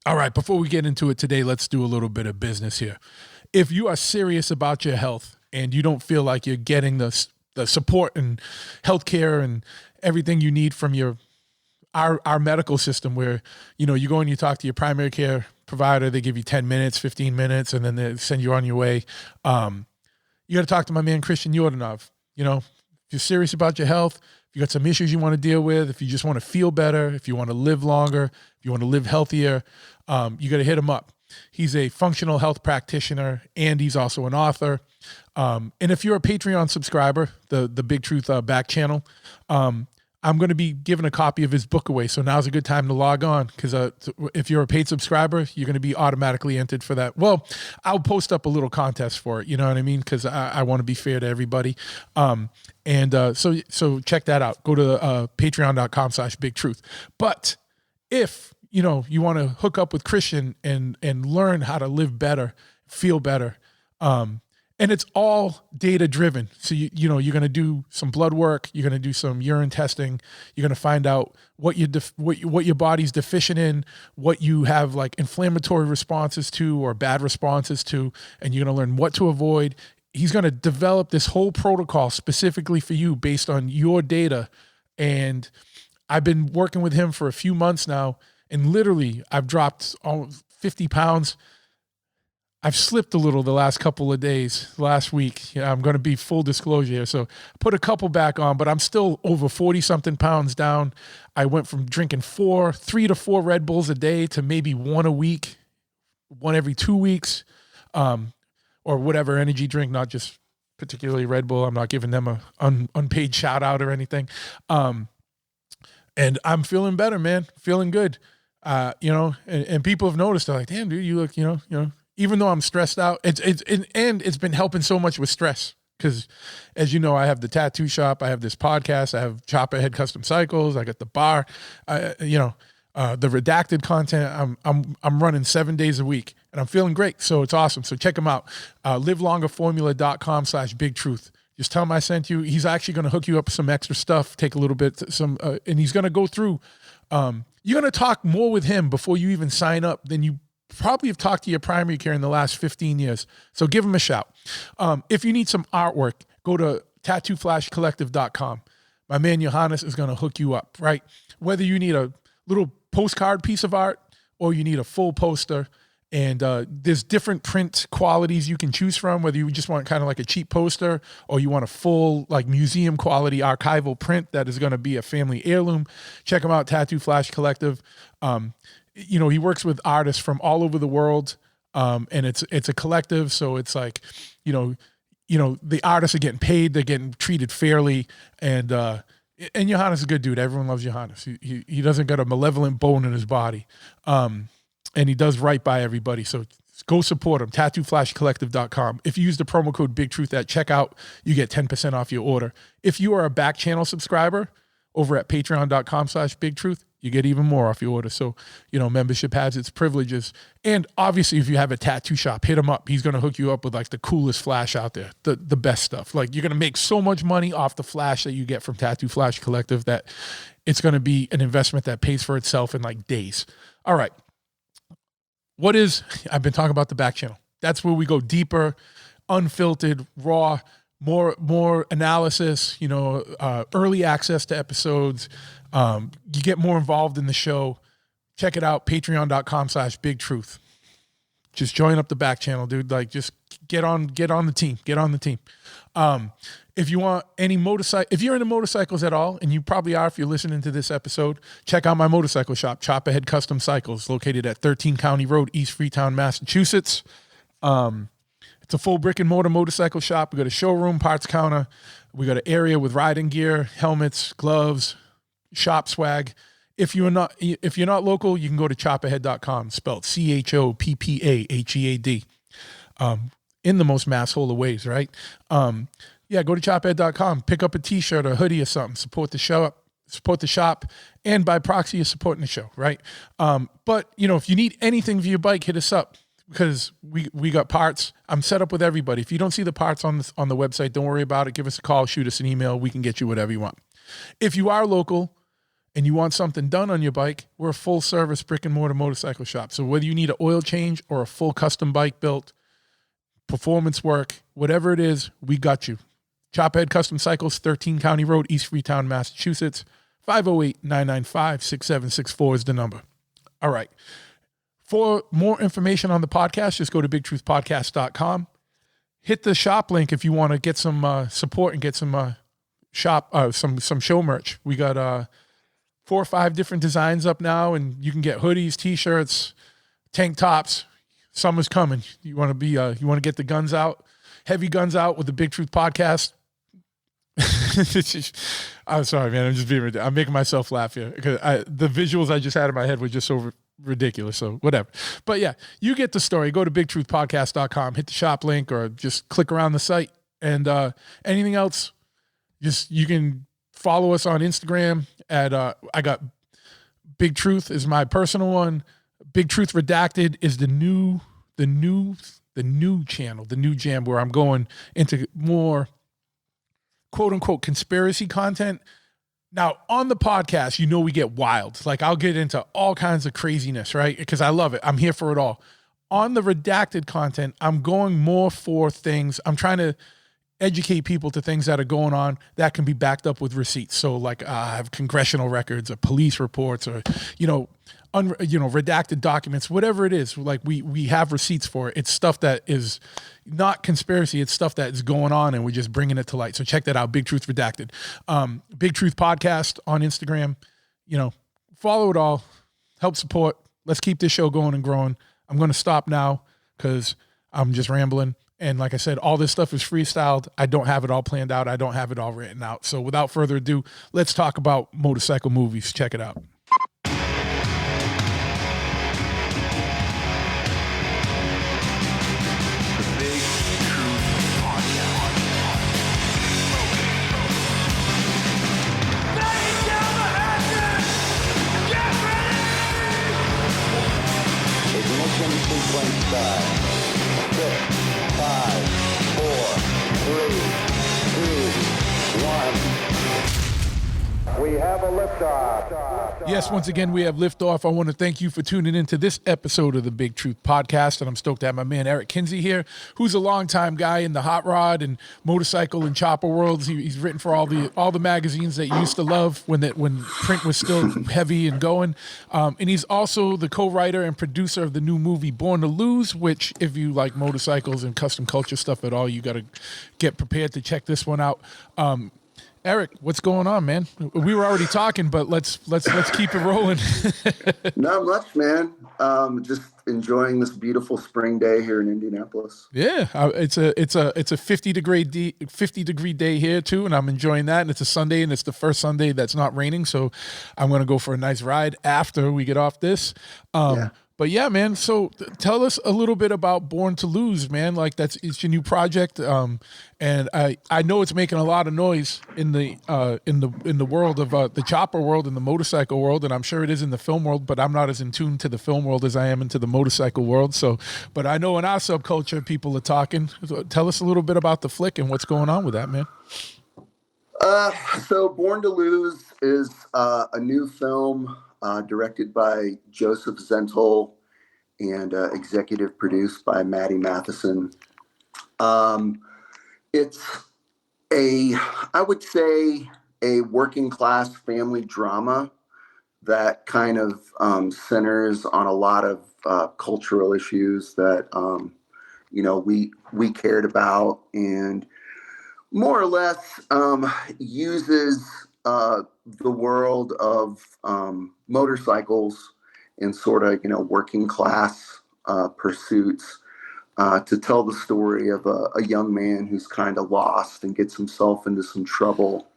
All right, before we get into it today, let's do a little bit of business here. If you are serious about your health and you don't feel like you're getting the support and healthcare and everything you need from our medical system, where you go and you talk to your primary care provider, they give you 10 minutes, 15 minutes, and then they send you on your way. You got to talk to my man Christian Yordanov. If you're serious about your health, if you got some issues you want to deal with, if you just want to feel better, if you want to live longer, if you want to live healthier, you got to hit him up. He's a functional health practitioner, and he's also an author. And if you're a Patreon subscriber, the Big Truth back channel, I'm going to be giving a copy of his book away. So now's a good time to log on, because if you're a paid subscriber, you're going to be automatically entered for that. Well, I'll post up a little contest for it. You know what I mean? Because I want to be fair to everybody. So check that out. Go to patreon.com/bigtruth. But if you want to hook up with Christian and learn how to live better, feel better, and it's all data driven. So you're going to do some blood work, you're going to do some urine testing, you're going to find out what your body's deficient in, what you have like inflammatory responses to or bad responses to, and you're going to learn what to avoid. He's going to develop this whole protocol specifically for you based on your data. And I've been working with him for a few months now, and literally I've dropped almost 50 pounds. I've slipped a little the last couple of days, last week. I'm going to be full disclosure here. So I put a couple back on, but I'm still over 40 something pounds down. I went from drinking 3 to 4 Red Bulls a day to maybe one a week, one every 2 weeks, or whatever energy drink, not just particularly Red Bull. I'm not giving them a unpaid shout out or anything. And I'm feeling better, man, feeling good. And people have noticed, they're like, damn, dude, you look, even though I'm stressed out, it's been helping so much with stress. Because as you know, I have the tattoo shop, I have this podcast, I have Chopperhead Custom Cycles, I got the bar, the redacted content. I'm running 7 days a week, and I'm feeling great. So it's awesome. So check them out. livelongerformula.com/bigtruth. Just tell him I sent you. He's actually going to hook you up with some extra stuff, take a little bit, and he's going to go through. You're going to talk more with him before you even sign up than you probably have talked to your primary care in the last 15 years. So give him a shout. If you need some artwork, go to tattooflashcollective.com. My man Johannes is going to hook you up, right? Whether you need a little postcard piece of art or you need a full poster, and there's different print qualities you can choose from, whether you just want kind of like a cheap poster or you want a full like museum quality archival print that is going to be a family heirloom. Check him out, Tattoo Flash Collective. He works with artists from all over the world, and it's a collective. So it's like, the artists are getting paid, they're getting treated fairly, and Johannes is a good dude. Everyone loves Johannes. He doesn't got a malevolent bone in his body, and he does right by everybody. So go support him. TattooFlashCollective.com. If you use the promo code BigTruth at checkout, you get 10% off your order. If you are a back channel subscriber over at patreon.com/bigtruth, you get even more off your order. So, membership has its privileges. And obviously, if you have a tattoo shop, hit him up. He's going to hook you up with like the coolest flash out there, the best stuff. Like, you're going to make so much money off the flash that you get from Tattoo Flash Collective that it's going to be an investment that pays for itself in like days. All right. I've been talking about the back channel. That's where we go deeper, unfiltered, raw, more analysis, early access to episodes. You get more involved in the show. Check it out, patreon.com/bigtruth. Just join up the back channel, dude. Like, just get on the team. Get on the team. If you want any if you're into motorcycles at all, and you probably are if you're listening to this episode, check out my motorcycle shop, Chopperhead Custom Cycles, located at 13 County Road, East Freetown, Massachusetts. It's a full brick and mortar motorcycle shop. We got a showroom, parts counter. We got an area with riding gear, helmets, gloves, shop swag. If you're not local, you can go to chopperhead.com, spelled CHOPPAHEAD. In the most masshole of ways, right? Go to chopperhead.com, pick up a t-shirt or a hoodie or something, support the shop, and by proxy, you're supporting the show, right? But if you need anything for your bike, hit us up, because we got parts. I'm set up with everybody. If you don't see the parts on the website, don't worry about it. Give us a call, shoot us an email. We can get you whatever you want. If you are local and you want something done on your bike, we're a full service brick and mortar motorcycle shop. So whether you need an oil change or a full custom bike built, performance work, whatever it is, we got you. Chophead Custom Cycles, 13 County Road, East Freetown, Massachusetts. 508-995-6764 is the number. All right. For more information on the podcast, just go to bigtruthpodcast.com. Hit the shop link if you want to get some support and get some some show merch. We got 4 or 5 different designs up now, and you can get hoodies, t-shirts, tank tops. Summer's coming. You want to get the guns out, heavy guns out with the Big Truth Podcast. I'm sorry, man. I'm just being ridiculous. I'm making myself laugh here because the visuals I just had in my head were just so ridiculous. So whatever. But yeah, you get the story. Go to bigtruthpodcast.com, hit the shop link, or just click around the site. And anything else, just you can follow us on Instagram at I got Big Truth is my personal one. Big Truth Redacted is the new channel, the new jam where I'm going into more quote unquote conspiracy content. Now on the podcast, we get wild. Like I'll get into all kinds of craziness, right? Because I love it. I'm here for it all. On the redacted content, I'm going more for things. I'm trying to educate people to things that are going on that can be backed up with receipts. So like I have congressional records or police reports or, redacted documents, whatever it is. Like we have receipts for it. It's stuff that is not conspiracy. It's stuff that is going on and we're just bringing it to light. So check that out. Big Truth Redacted. Big Truth Podcast on Instagram. Follow it all. Help support. Let's keep this show going and growing. I'm going to stop now because I'm just rambling. And like I said, all this stuff is freestyled. I don't have it all planned out. I don't have it all written out. So without further ado, let's talk about motorcycle movies. Check it out. We have a liftoff. Yes, once again, we have liftoff. I want to thank you for tuning into this episode of the Big Truth Podcast, and I'm stoked to have my man Eric Kinsey here, who's a longtime guy in the hot rod and motorcycle and chopper worlds. He's written for all the magazines that you used to love when print was still heavy and going. And he's also the co-writer and producer of the new movie Born to Lose, which if you like motorcycles and custom culture stuff at all, you got to get prepared to check this one out. Eric, what's going on, man? We were already talking, but let's keep it rolling. Not much, man. Just enjoying this beautiful spring day here in Indianapolis. Yeah, it's a 50 degree day here too, and I'm enjoying that. And it's a Sunday, and it's the first Sunday that's not raining, so I'm gonna go for a nice ride after we get off this. Yeah. But yeah, man. So tell us a little bit about Born to Lose, man. Like it's your new project, and I know it's making a lot of noise in the world of the chopper world and the motorcycle world, and I'm sure it is in the film world. But I'm not as in tune to the film world as I am into the motorcycle world. So, but I know in our subculture, people are talking. So tell us a little bit about the flick and what's going on with that, man. So Born to Lose is a new film. Directed by Joseph Zentil and executive produced by Maddie Matheson. It's I would say, a working class family drama that kind of centers on a lot of cultural issues that we cared about, and more or less uses the world of motorcycles and sort of, working class pursuits to tell the story of a young man who's kind of lost and gets himself into some trouble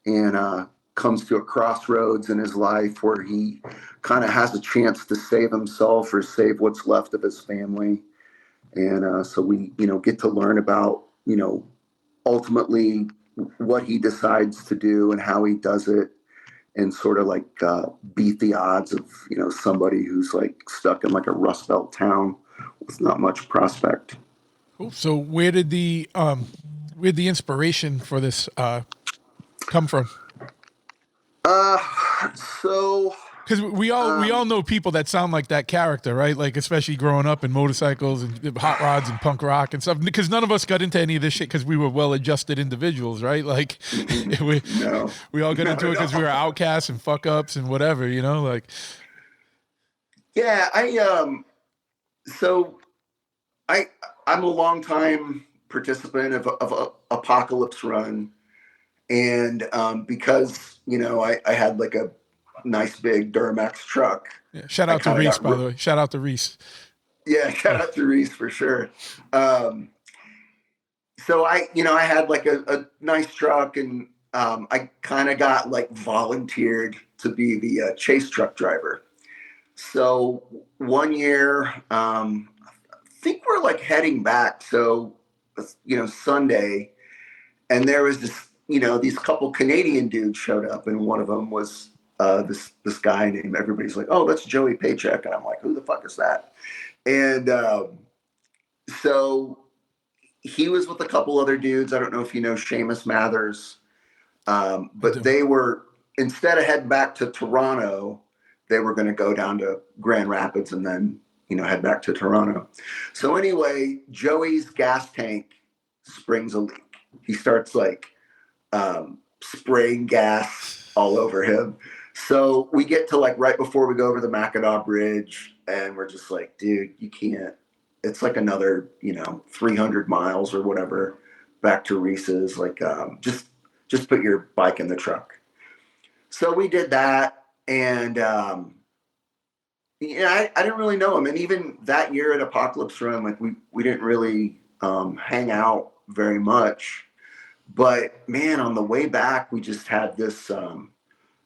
and comes to a crossroads in his life where he kind of has a chance to save himself or save what's left of his family. And so we, get to learn about, ultimately what he decides to do and how he does it, and sort of like beat the odds of, somebody who's like stuck in like a Rust Belt town with not much prospect. Cool. So where did the inspiration for this come from? So, Because we all know people that sound like that character, right? Like especially growing up in motorcycles and hot rods and punk rock and stuff. Because none of us got into any of this shit because we were well-adjusted individuals, right? Like no, we all got not into it at because we were all. outcasts and fuck ups and whatever, you know. Like Yeah, so I I'm a long time participant of a Apocalypse Run, and because I had like a nice big Duramax truck. yeah. Shout I out to kind of Reese, got by the way. Shout out to Reese. yeah, shout Yeah. out to Reese for sure. Um, so I had like a nice truck, and I kind of got like volunteered to be the chase truck driver. So one year, I think we're like heading back. So, Sunday, and there was these couple Canadian dudes showed up, and one of them was this guy named, everybody's like, oh, that's Joey Paycheck. And I'm like, who the fuck is that? And so he was with a couple other dudes. I don't know if you know Seamus Mathers, but they were, instead of heading back to Toronto, they were going to go down to Grand Rapids and then head back to Toronto. So anyway, Joey's gas tank springs a leak. He starts like spraying gas all over him. So we get to like right before we go over the Mackinac Bridge, and we're just like, dude, you can't. It's like another 300 miles or whatever back to Reese's. Like just put your bike in the truck. So we did that, and I didn't really know him. And even that year at Apocalypse Run, like we didn't really hang out very much. But man, on the way back, we just had this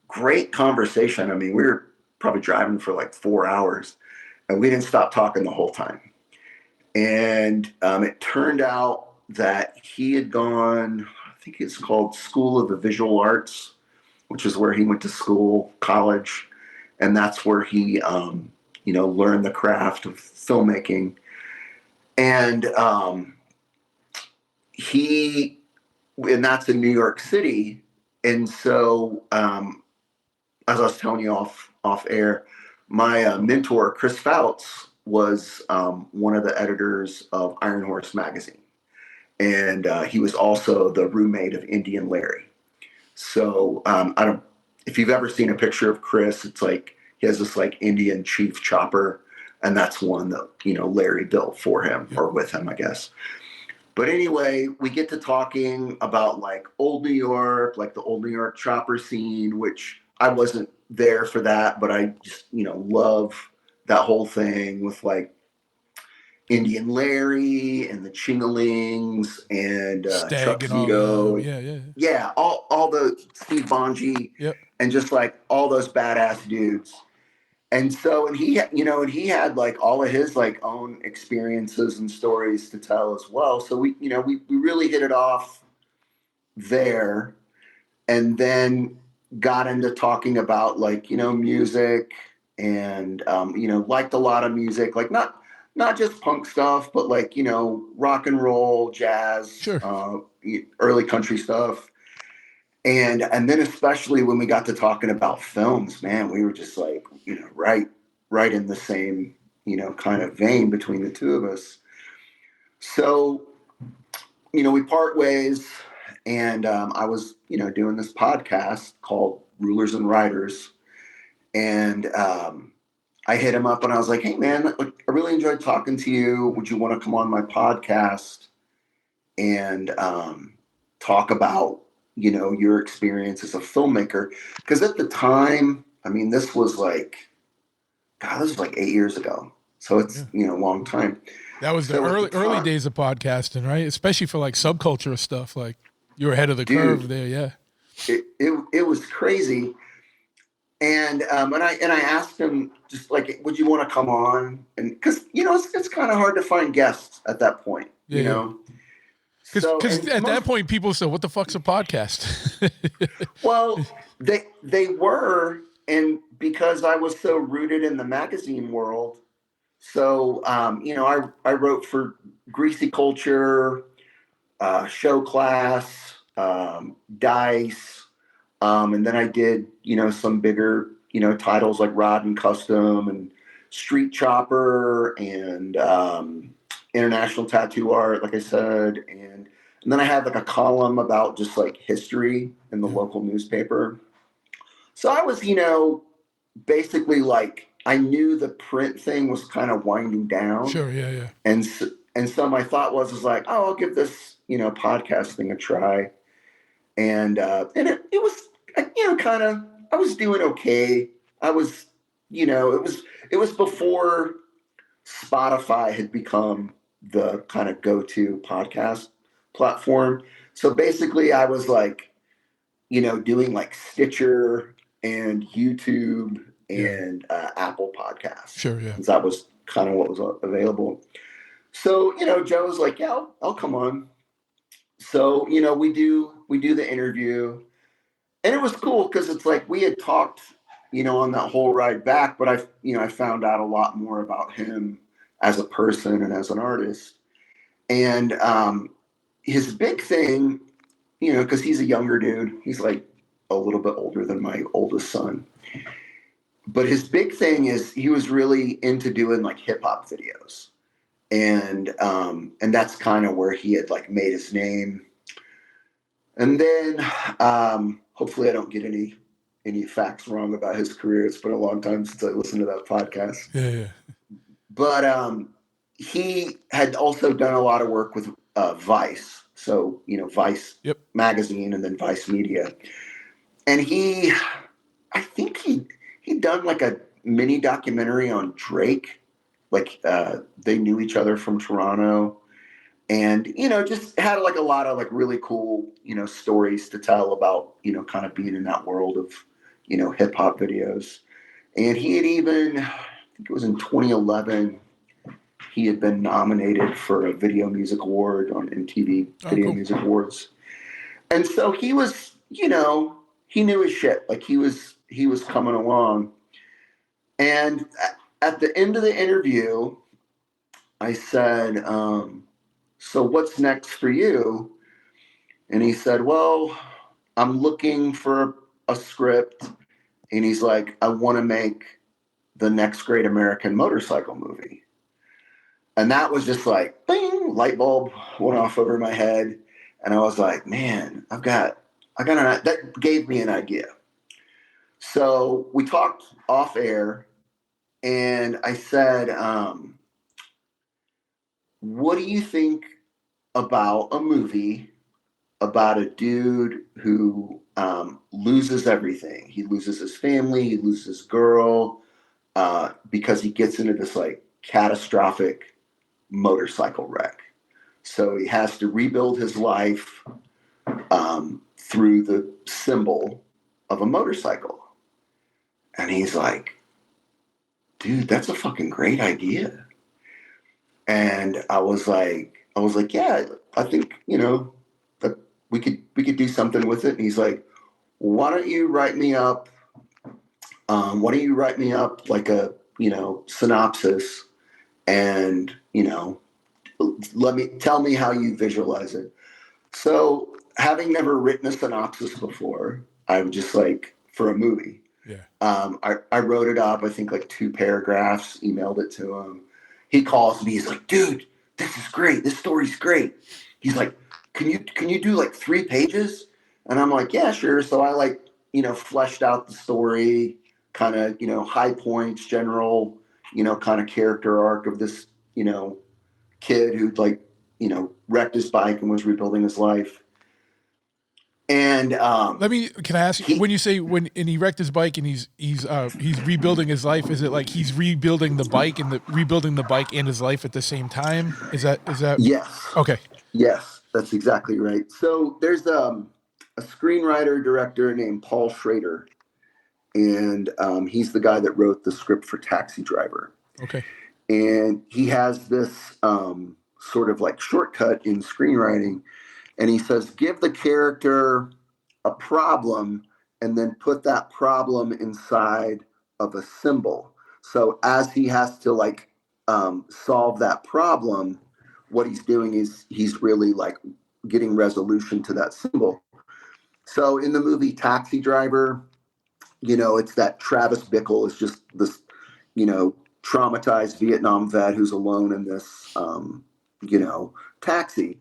great conversation. I mean, we were probably driving for like 4 hours, and we didn't stop talking the whole time. And it turned out that he had gone, I think it's called School of the Visual Arts, which is where he went to school, college. And that's where he, learned the craft of filmmaking. And and that's in New York City. And so, as I was telling you off air, my mentor, Chris Fouts, was one of the editors of Iron Horse magazine. And he was also the roommate of Indian Larry. So if you've ever seen a picture of Chris, it's like he has this like Indian chief chopper, and that's one that Larry built for him, or with him, I guess. But anyway, we get to talking about like old New York, like the old New York chopper scene, which I wasn't there for that, but I just love that whole thing with like Indian Larry and the Chingalings and Chuck Stag and all Zito. yeah. All the Steve Bonji, Yep. and just like all those badass dudes. And so, and he had like all of his like own experiences and stories to tell as well. So we really hit it off there, and then got into talking about like, music, and, liked a lot of music, like not just punk stuff, but like, rock and roll, jazz, Sure. Early country stuff. And then especially when we got to talking about films, man, we were just like, right in the same, kind of vein between the two of us. So, we part ways, and I was, doing this podcast called Rulers and Writers. And I hit him up and I was like, hey, man, I really enjoyed talking to you. Would you want to come on my podcast and talk about, your experience as a filmmaker? Because at the time, I mean, this was like 8 years ago. So it's, a long time. That was the early days of podcasting, right? Especially for like subculture stuff. Like you were ahead of the curve there. Yeah. It was crazy. And I asked him, just like, would you want to come on? And because it's kind of hard to find guests at that point, Because at that point, people said, "What the fuck's a podcast?" Well, they were, and because I was so rooted in the magazine world, so I wrote for Greasy Culture, Show Class, Dice. And then I did, some bigger, titles like Rod and Custom and Street Chopper and International Tattoo Art, like I said. And then I had like a column about just like history in the local newspaper. So I was, basically like, I knew the print thing was kind of winding down. Sure, yeah. And so my thought was like, oh, I'll give this, podcast thing a try. And it was, kind of, I was doing okay. I was, it was before Spotify had become the kind of go-to podcast platform. So basically I was like, doing like Stitcher and YouTube and Apple Podcasts. Sure, yeah. That was kind of what was available. So, Joe was like, yeah, I'll come on. So, we do the interview, and it was cool because it's like we had talked, on that whole ride back, but I found out a lot more about him as a person and as an artist. And his big thing, because he's a younger dude, he's like a little bit older than my oldest son. But his big thing is he was really into doing like hip hop videos. And that's kind of where he had like made his name. And then hopefully I don't get any facts wrong about his career. It's been a long time since I listened to that podcast. Yeah. But he had also done a lot of work with Vice. So, Vice magazine and then Vice Media. And I think he'd done like a mini documentary on Drake. Like they knew each other from Toronto, and just had like a lot of like really cool stories to tell about kind of being in that world of hip hop videos. And he had even, I think it was in 2011, he had been nominated for a Video Music Award on MTV Video Music Awards. And so he was, he knew his shit. Like he was coming along. And at the end of the interview, I said, so what's next for you? And he said, well, I'm looking for a script. And he's like, I want to make the next great American motorcycle movie. And that was just like, bing, light bulb went off over my head. And I was like, man, that gave me an idea. So we talked off air, and I said, what do you think about a movie about a dude who loses everything? He loses his family, he loses his girl, because he gets into this like catastrophic motorcycle wreck. So he has to rebuild his life through the symbol of a motorcycle. And he's like, dude, that's a fucking great idea. And I was like, yeah, I think, that we could do something with it. And he's like, why don't you write me up like a, synopsis, and, tell me how you visualize it. So having never written a synopsis before, I was just like, for a movie. Yeah. I wrote it up, I think like 2 paragraphs, emailed it to him. He calls me, he's like, dude, this is great. This story's great. He's like, can you do like 3 pages? And I'm like, yeah, sure. So I like, fleshed out the story, kind of, high points, general, kind of character arc of this, kid who'd like, wrecked his bike and was rebuilding his life. And can I ask you, when you say and he wrecked his bike and he's rebuilding his life, is it like he's rebuilding the bike and his life at the same time? Is that Yes. Okay. Yes, that's exactly right. So there's a screenwriter director named Paul Schrader, and he's the guy that wrote the script for Taxi Driver. Okay. And he has this sort of like shortcut in screenwriting. And he says, give the character a problem and then put that problem inside of a symbol. So as he has to like solve that problem, what he's doing is he's really like getting resolution to that symbol. So in the movie Taxi Driver, it's that Travis Bickle is just this, traumatized Vietnam vet who's alone in this, taxi.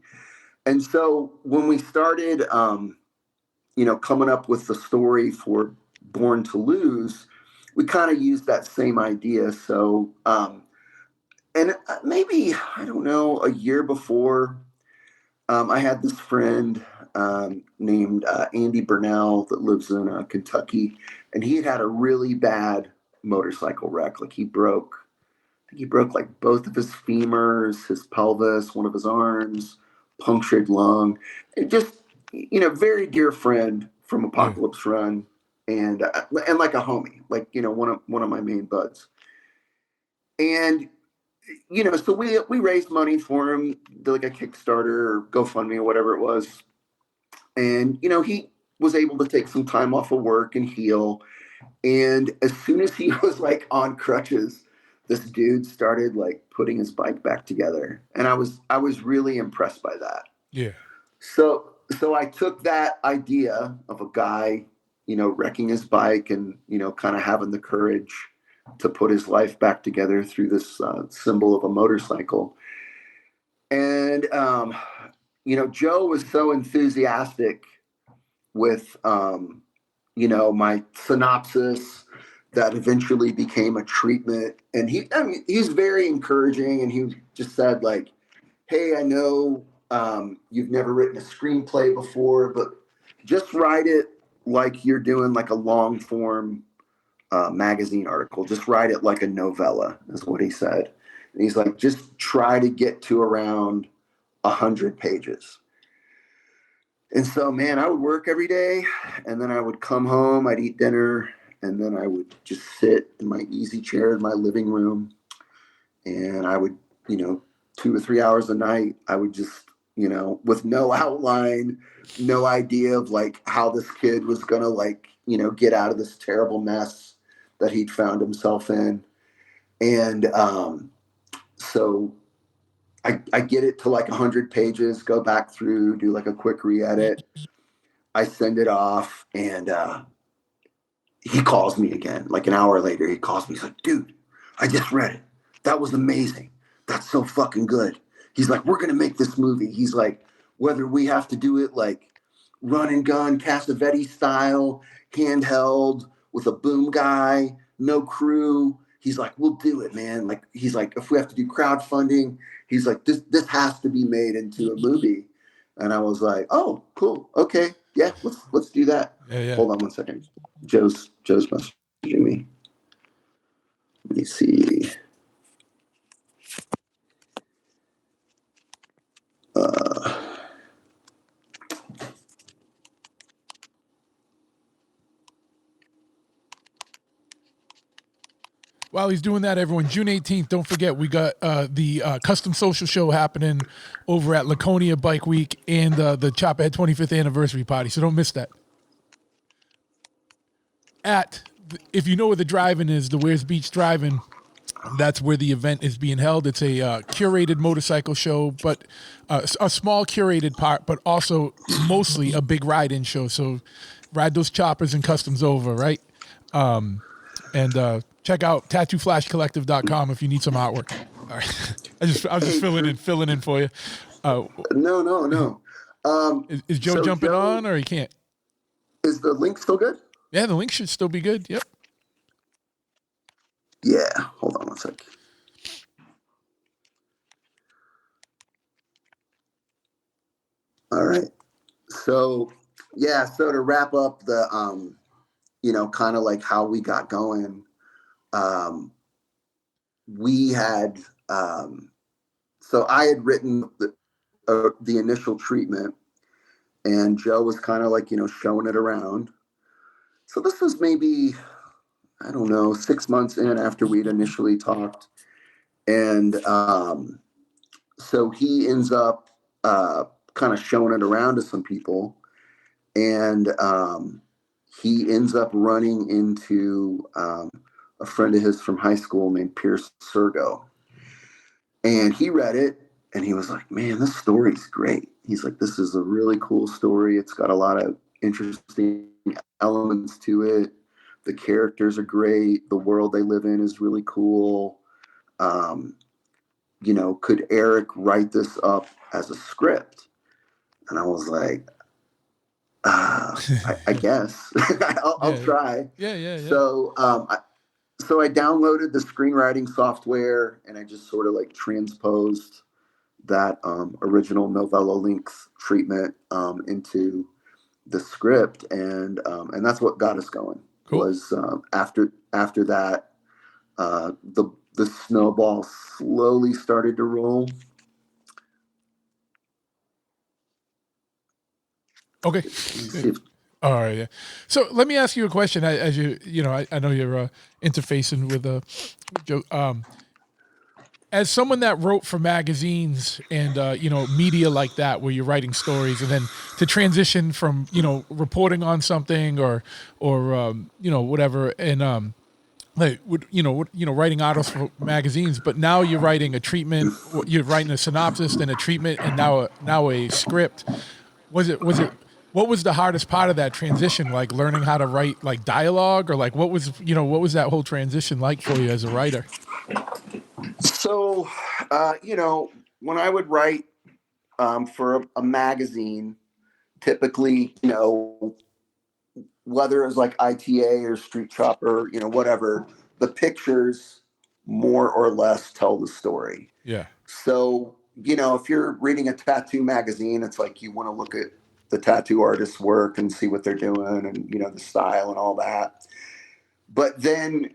And so when we started, coming up with the story for Born to Lose, we kind of used that same idea. So, and maybe, I don't know, a year before, I had this friend named Andy Burnell that lives in Kentucky, and he had a really bad motorcycle wreck. Like he broke like both of his femurs, his pelvis, one of his arms, punctured lung. It just, very dear friend from Apocalypse Run, and like a homie, like one of my main buds. And so we raised money for him, did like a Kickstarter or GoFundMe or whatever it was. And, he was able to take some time off of work and heal. And as soon as he was like on crutches, this dude started like putting his bike back together. And I was really impressed by that. Yeah. So I took that idea of a guy, wrecking his bike and, kind of having the courage to put his life back together through this symbol of a motorcycle. And, Joe was so enthusiastic with, my synopsis that eventually became a treatment. And he's very encouraging. And he just said like, hey, I know you've never written a screenplay before, but just write it like you're doing like a long form magazine article. Just write it like a novella is what he said. And he's like, just try to get to around 100 pages. And so, man, I would work every day, and then I would come home, I'd eat dinner, and then I would just sit in my easy chair in my living room, and I would, 2 or 3 hours a night, I would just, with no outline, no idea of like how this kid was going to like, get out of this terrible mess that he'd found himself in. And so I get it to like 100 pages, go back through, do like a quick re-edit. I send it off, and he calls me again. Like an hour later, he calls me. He's like, dude, I just read it. That was amazing. That's so fucking good. He's like, we're going to make this movie. He's like, whether we have to do it like run and gun, Cassavetes style, handheld with a boom guy, no crew. He's like, we'll do it, man. Like, he's like, if we have to do crowdfunding, he's like, this has to be made into a movie. And I was like, oh, cool. Okay. Yeah, let's do that. Yeah. Hold on one second. Joe's messaging me. Let me see. While he's doing that, everyone, June 18th, don't forget, we got the custom social show happening over at Laconia Bike Week and the Chopperhead 25th anniversary party, so don't miss that. If you know where the drive-in is, the Where's Beach Drive-In, that's where the event is being held. It's a curated motorcycle show, but a small curated part, but also mostly a big ride-in show. So ride those choppers and customs over, right? And check out tattooflashcollective.com if you need some artwork. All right. I was just filling in for you. No. Is Joe jumping on, or he can't? Is the link still good? Yeah, the link should still be good. Yep. Yeah. Hold on one sec. All right. So to wrap up the kind of like how we got going, we had so I had written the initial treatment, and Joe was kind of like showing it around. So this was maybe, I don't know, 6 months in after we'd initially talked, and so he ends up kind of showing it around to some people, and he ends up running into a friend of his from high school named Pierce Sergo. And he read it, and he was like, man, this story's great. He's like, this is a really cool story. It's got a lot of, interesting elements to it. The characters are great. The world they live in is really cool. You know, could Eric write this up as a script? And I was like, I guess I'll Yeah. try. Yeah. So I downloaded the screenwriting software and I just sort of like transposed that original novella length treatment into the script, and that's what got us going. Cool. Was after that, the snowball slowly started to roll. Okay. All right. Yeah. So let me ask you a question. As I know you're interfacing with Joe. As someone that wrote for magazines and media like that, where you're writing stories, and then to transition from reporting on something or whatever, and writing articles for magazines, but now you're writing a treatment, you're writing a synopsis, then a treatment, and now a script. What was the hardest part of that transition? Like learning how to write like dialogue, or like what was that whole transition like for you as a writer? So, when I would write for a magazine, typically, whether it was like ITA or Street Chopper, whatever, the pictures more or less tell the story. Yeah. So, if you're reading a tattoo magazine, it's like you want to look at the tattoo artist's work and see what they're doing and, the style and all that. But then,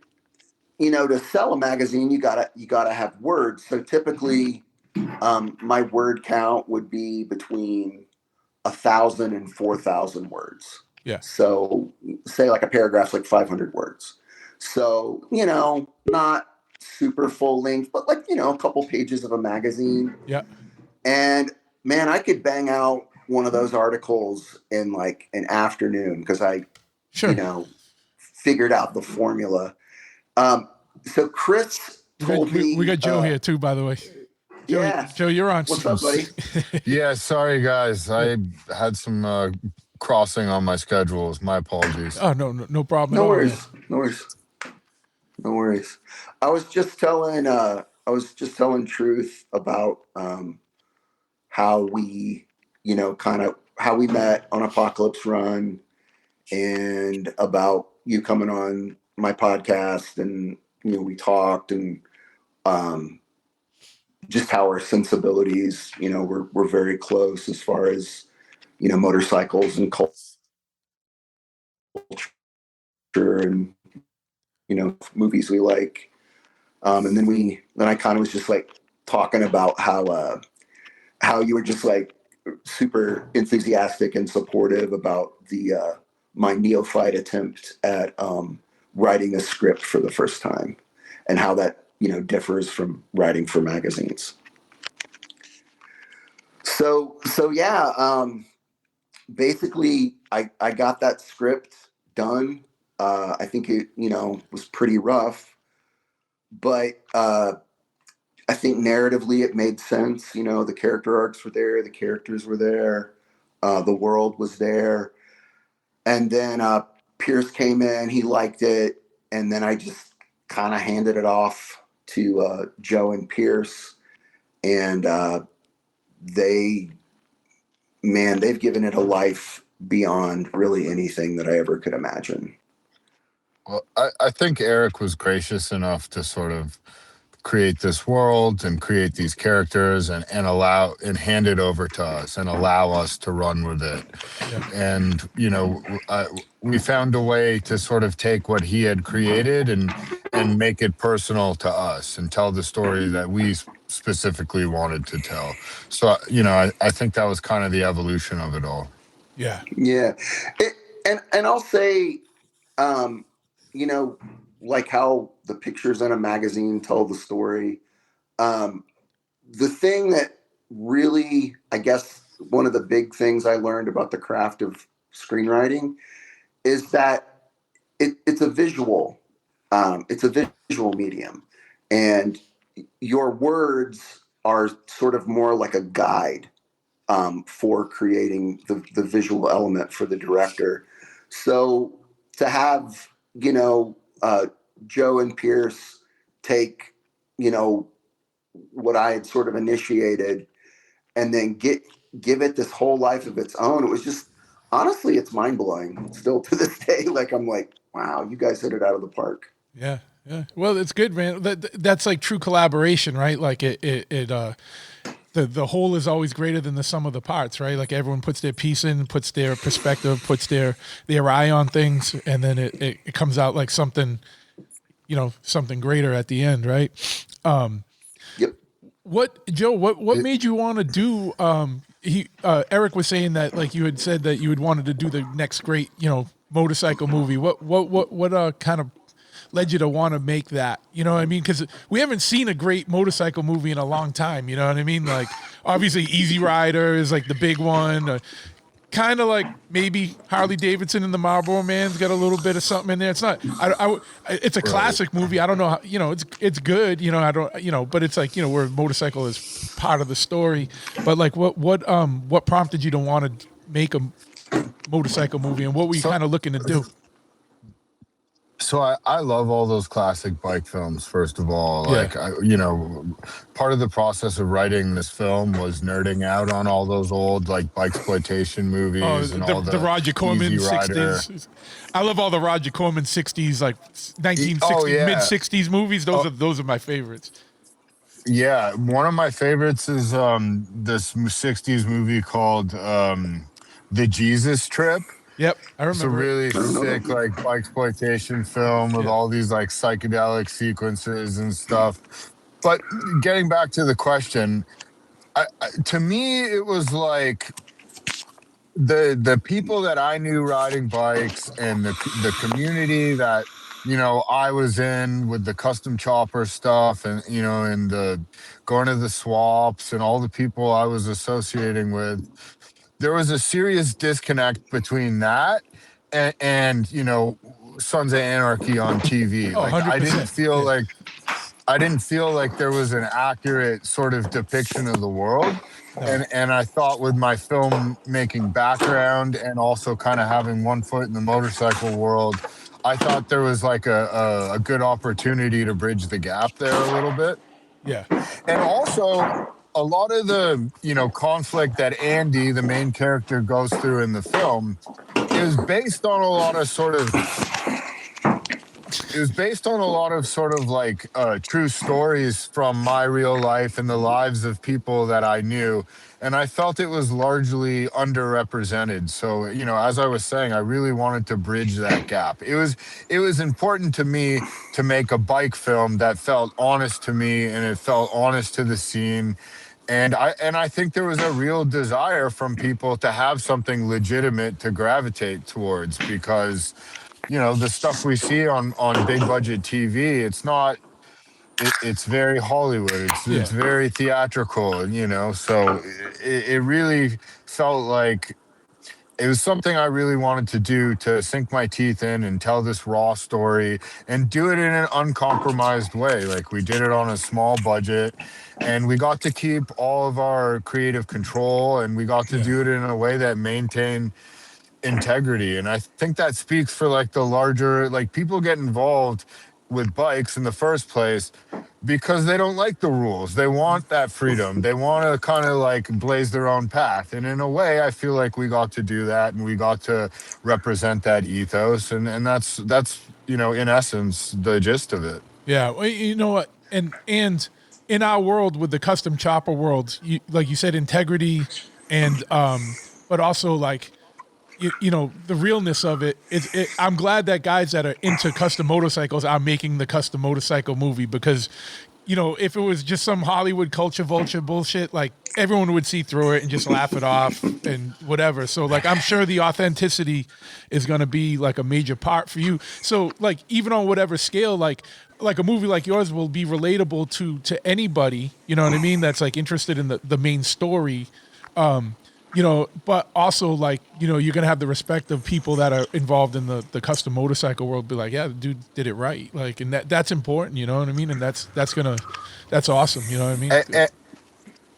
to sell a magazine, you gotta have words. So typically, my word count would be between 1,000 and 4,000 words. Yeah. So say like a paragraph's like 500 words. So, not super full length, but like, a couple pages of a magazine. Yeah. And man, I could bang out one of those articles in like an afternoon because I, figured out the formula. So Chris told me. We got Joe here too, by the way. Joe, you're on. What's up, buddy? Yeah, sorry guys. I had some crossing on my schedules. My apologies. Oh no problem. No worries. No worries. I was just telling Truth about how we, how we met on Apocalypse Run, and about you coming on my podcast, and we talked, and just how our sensibilities, we're very close as far as motorcycles and culture and movies we like, and then I kind of was just like talking about how you were just like super enthusiastic and supportive about my neophyte attempt at writing a script for the first time, and how that differs from writing for magazines. So yeah, basically I got that script done. I think it was pretty rough, but I think narratively it made sense. The character arcs were there, the characters were there, the world was there. And then Pierce came in, he liked it, and then I just kind of handed it off to Joe and Pierce, and they've given it a life beyond really anything that I ever could imagine. Well, I think Eric was gracious enough to sort of create this world and create these characters and allow and hand it over to us and allow us to run with it. Yeah. And, we found a way to sort of take what he had created and make it personal to us and tell the story that we specifically wanted to tell. So, I think that was kind of the evolution of it all. Yeah. Yeah. And I'll say, like how the pictures in a magazine tell the story. The thing that really, I guess, one of the big things I learned about the craft of screenwriting is that it's a visual medium, and your words are sort of more like a guide for creating the visual element for the director. So to have, Joe and Pierce take, what I had sort of initiated and then give it this whole life of its own. It was just, honestly, it's mind blowing still to this day. Like, I'm like, wow, you guys hit it out of the park. Yeah. Yeah. Well, it's good, man. That's like true collaboration, right? Like the whole is always greater than the sum of the parts, right? Like everyone puts their piece in, puts their perspective, puts their eye on things, and then it comes out like something, something greater at the end, right? Yep. What made you want to do? Eric was saying that, like, you had said that you had wanted to do the next great, motorcycle movie. What kind of led you to want to make that? You know what I mean? Because we haven't seen a great motorcycle movie in a long time. You know what I mean? Like, obviously, Easy Rider is like the big one. Kind of like maybe Harley Davidson and the Marlboro Man's got a little bit of something in there. It's not. It's a classic movie. I don't know how. It's good. I don't. But it's like, where a motorcycle is part of the story. But like, what prompted you to want to make a motorcycle movie, and what were you kind of looking to do? So I love all those classic bike films, first of all. Yeah. Like, part of the process of writing this film was nerding out on all those old, like, bikesploitation movies and all the Roger Corman Easy Rider. 60s. I love all the Roger Corman 60s, like 1960s, mid 60s movies. Those are my favorites. Yeah, one of my favorites is this 60s movie called The Jesus Trip. Yep, I remember. It's a really sick, like, bikesploitation film with all these, like, psychedelic sequences and stuff. But getting back to the question, to me, it was like the people that I knew riding bikes and the community that, I was in with the custom chopper stuff and, and the going to the swaps and all the people I was associating with. There was a serious disconnect between that and Sons of Anarchy on TV. Oh, like 100%. I didn't feel like there was an accurate sort of depiction of the world. No. And I thought, with my filmmaking background and also kind of having one foot in the motorcycle world, I thought there was like a good opportunity to bridge the gap there a little bit. Yeah. And also, a lot of the, conflict that Andy, the main character, goes through in the film is based on a lot of sort of like true stories from my real life and the lives of people that I knew. And I felt it was largely underrepresented. So, as I was saying, I really wanted to bridge that gap. It was important to me to make a bike film that felt honest to me and it felt honest to the scene. And I think there was a real desire from people to have something legitimate to gravitate towards, because, the stuff we see on big budget TV, it's very Hollywood. It's very theatrical, so it really felt like it was something I really wanted to do, to sink my teeth in and tell this raw story and do it in an uncompromised way. Like, we did it on a small budget and we got to keep all of our creative control and we got to do it in a way that maintained integrity. And I think that speaks for, like, the larger, like, people get involved with bikes in the first place because they don't like the rules. They want that freedom. They want to kind of like blaze their own path. And in a way, I feel like we got to do that and we got to represent that ethos. And that's in essence, the gist of it. Yeah. Well, you know what? And in our world, with the custom chopper world, like you said, integrity and, but also like, the realness of it. I'm glad that guys that are into custom motorcycles are making the custom motorcycle movie, because, if it was just some Hollywood culture vulture bullshit, like, everyone would see through it and just laugh it off and whatever. So, like, I'm sure the authenticity is going to be like a major part for you. So, like, even on whatever scale, like a movie like yours will be relatable to anybody, you know what I mean? That's like interested in the main story. But also, like, you're going to have the respect of people that are involved in the custom motorcycle world, be like, yeah, the dude did it right. Like, and that's important, you know what I mean? And that's awesome. You know what I mean?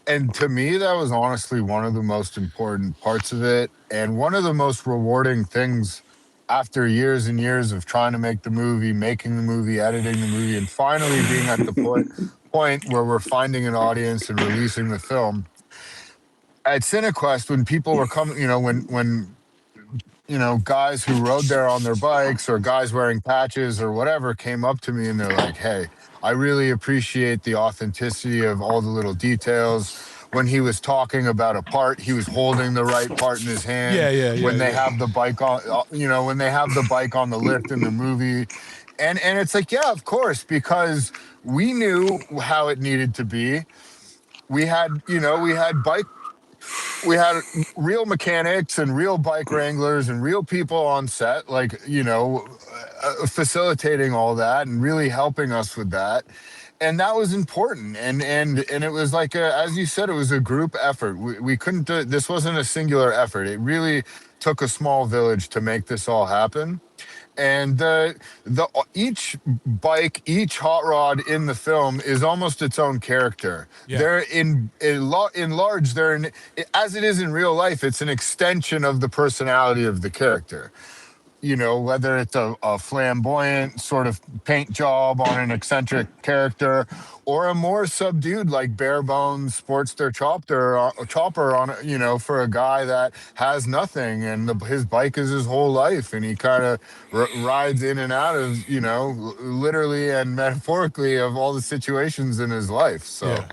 and to me, that was honestly one of the most important parts of it, and one of the most rewarding things after years and years of trying to make the movie, making the movie, editing the movie, and finally being at the point where we're finding an audience and releasing the film. At Cinequest, when people were coming, when guys who rode there on their bikes or guys wearing patches or whatever came up to me and they're like, "Hey, I really appreciate the authenticity of all the little details. When he was talking about a part, he was holding the right part in his hand. When they have the bike on, when they have the bike on the lift in the movie." And it's like, yeah, of course, because we knew how it needed to be. We had, we had real mechanics and real bike wranglers and real people on set, like, facilitating all that and really helping us with that. And that was important. And it was like, as you said, it was a group effort. We couldn't do it. This wasn't a singular effort. It really took a small village to make this all happen. And the each bike, each hot rod in the film is almost its own character. Yeah. They're in large. As it is in real life. It's an extension of the personality of the character. Whether it's a flamboyant sort of paint job on an eccentric character, or a more subdued, like bare bones Sportster chopper on, for a guy that has nothing and his bike is his whole life, and he kind of rides in and out of, literally and metaphorically, of all the situations in his life. So, yeah.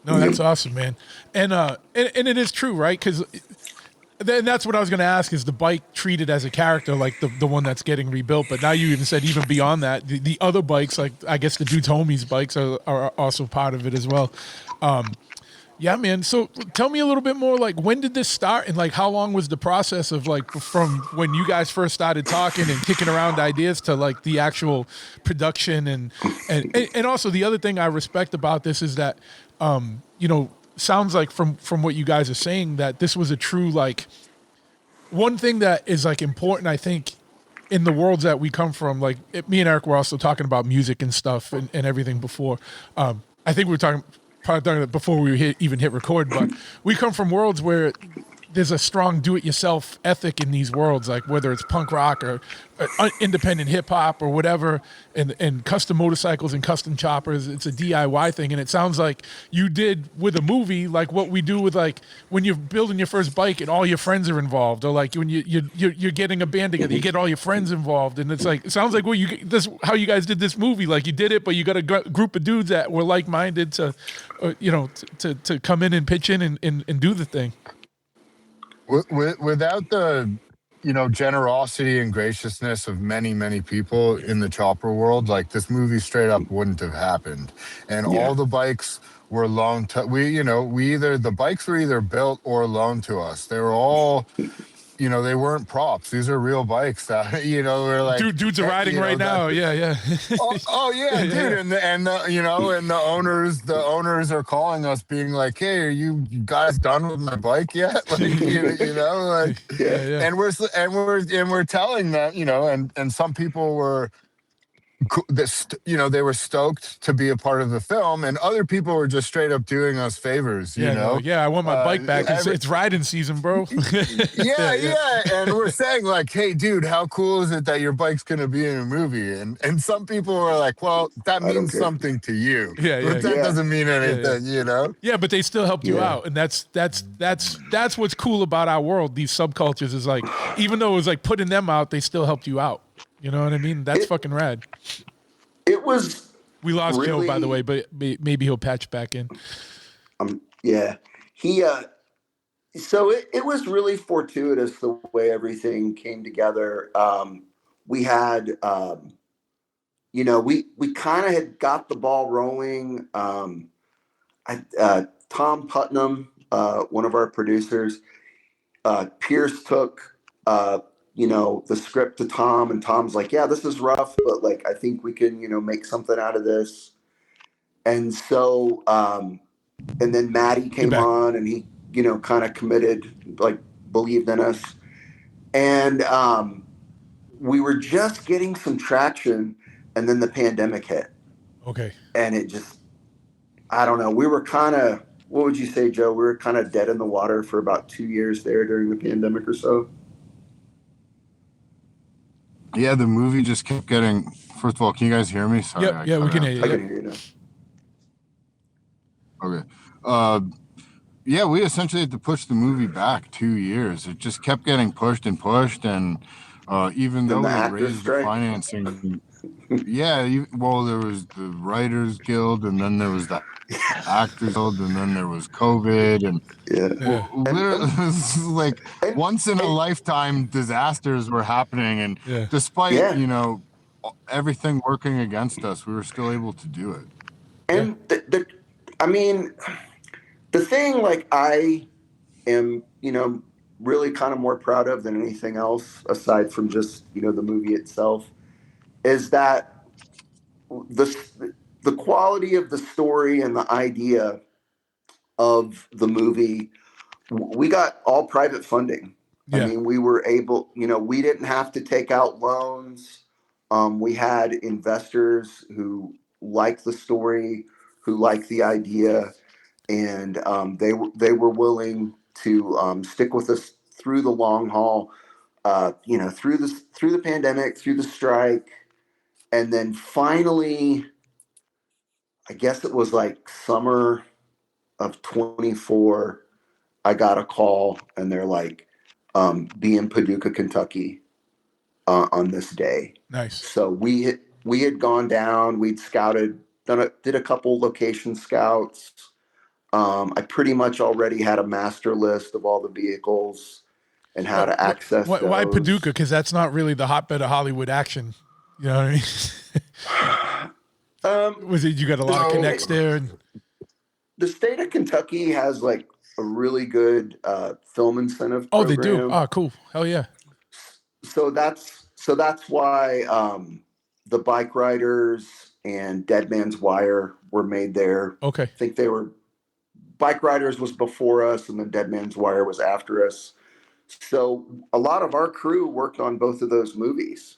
No, that's awesome, man. And it is true, right? Because then that's what I was going to ask: is the bike treated as a character, like the one that's getting rebuilt? But now you even said even beyond that, the other bikes, like I guess the dude's homies bikes, are also part of it as well. Yeah, man. So tell me a little bit more. Like, when did this start, and like how long was the process of like from when you guys first started talking and kicking around ideas to like the actual production? And also the other thing I respect about this is that sounds like from what you guys are saying that this was a true, like, one thing that is like important, I think, in the worlds that we come from. Like me and Eric were also talking about music and stuff and everything before. I think we were probably talking about before we even hit record, but we come from worlds where there's a strong do-it-yourself ethic in these worlds, like whether it's punk rock or independent hip-hop or whatever, and custom motorcycles and custom choppers. It's a DIY thing, and it sounds like you did with a movie, like what we do with, like, when you're building your first bike and all your friends are involved, or like when you're getting a band together, you get all your friends involved, and it's like, it sounds like how you guys did this movie. Like, you did it, but you got a group of dudes that were like-minded to come in and pitch in and do the thing. Without the generosity and graciousness of many, many people in the chopper world, like, this movie straight up wouldn't have happened. And all the bikes were loaned to the bikes were either built or loaned to us. They were all, they weren't props. These are real bikes that were like, dudes are riding right now. Yeah. Oh yeah, dude. And the owners are calling us being like, "Hey, are you guys done with my bike yet?" Like, and we're telling that, and some people were, they were stoked to be a part of the film, and other people were just straight up doing us favors. I want my bike back. It's riding season, bro. yeah. And we're saying, like, "Hey, dude, how cool is it that your bike's gonna be in a movie?" And some people were like, "Well, that means something to you. But that doesn't mean anything, Yeah, but they still helped you out, and that's what's cool about our world. These subcultures is like, even though it was like putting them out, they still helped you out. You know what I mean? That's fucking rad. It was. We lost Joe, by the way, but maybe he'll patch back in. Yeah. He. So it was really fortuitous the way everything came together. We had, we kind of had got the ball rolling. Tom Putnam, one of our producers, Pierce took. The script to Tom, and Tom's like, "Yeah, this is rough, but like, I think we can, make something out of this." And so, and then Maddie came on, and he, kind of committed, like, believed in us. And we were just getting some traction, and then the pandemic hit. Okay. And it just, I don't know, we were kind of what would you say, Joe? We were kind of dead in the water for about 2 years there during the pandemic or so. Yeah, the movie just kept getting. First of all, can you guys hear me? Sorry, Yep. I Yeah, we cut can out hear you. I Yep. can hear you now. Okay. Uh, yeah, we essentially had to push the movie back 2 years. It just kept getting pushed and pushed, and even Then though the we had actors raised the strike. financing, yeah, well, there was the Writers Guild, and then there was the Actors Guild, and then there was COVID, and Yeah. Yeah. literally, this is like And, once in a and lifetime disasters were happening, and Yeah. despite yeah. everything working against us, we were still able to do it. Yeah. And I mean, the thing like I am, really kind of more proud of than anything else, aside from just, the movie itself, is that the quality of the story and the idea of the movie, we got all private funding. I Yeah. mean, we were able, we didn't have to take out loans. We had investors who liked the story, who liked the idea, and they were willing to stick with us through the long haul. Through the pandemic, through the strike, and then finally, I guess it was like summer of 24. I got a call, and they're like, "Be in Paducah, Kentucky, on this day." Nice. So we had gone down. We'd scouted, did a couple location scouts. I pretty much already had a master list of all the vehicles and how to access Why Paducah? those. Because that's not really the hotbed of Hollywood action. You know what I mean? Was it you got a lot of So connects there? And The state of Kentucky has like a really good film incentive oh, they do. program. Oh, cool. Hell yeah. So that's why the Bike Riders and Dead Man's Wire were made there. Okay. I think Bike Riders was before us, and then Dead Man's Wire was after us. So a lot of our crew worked on both of those movies,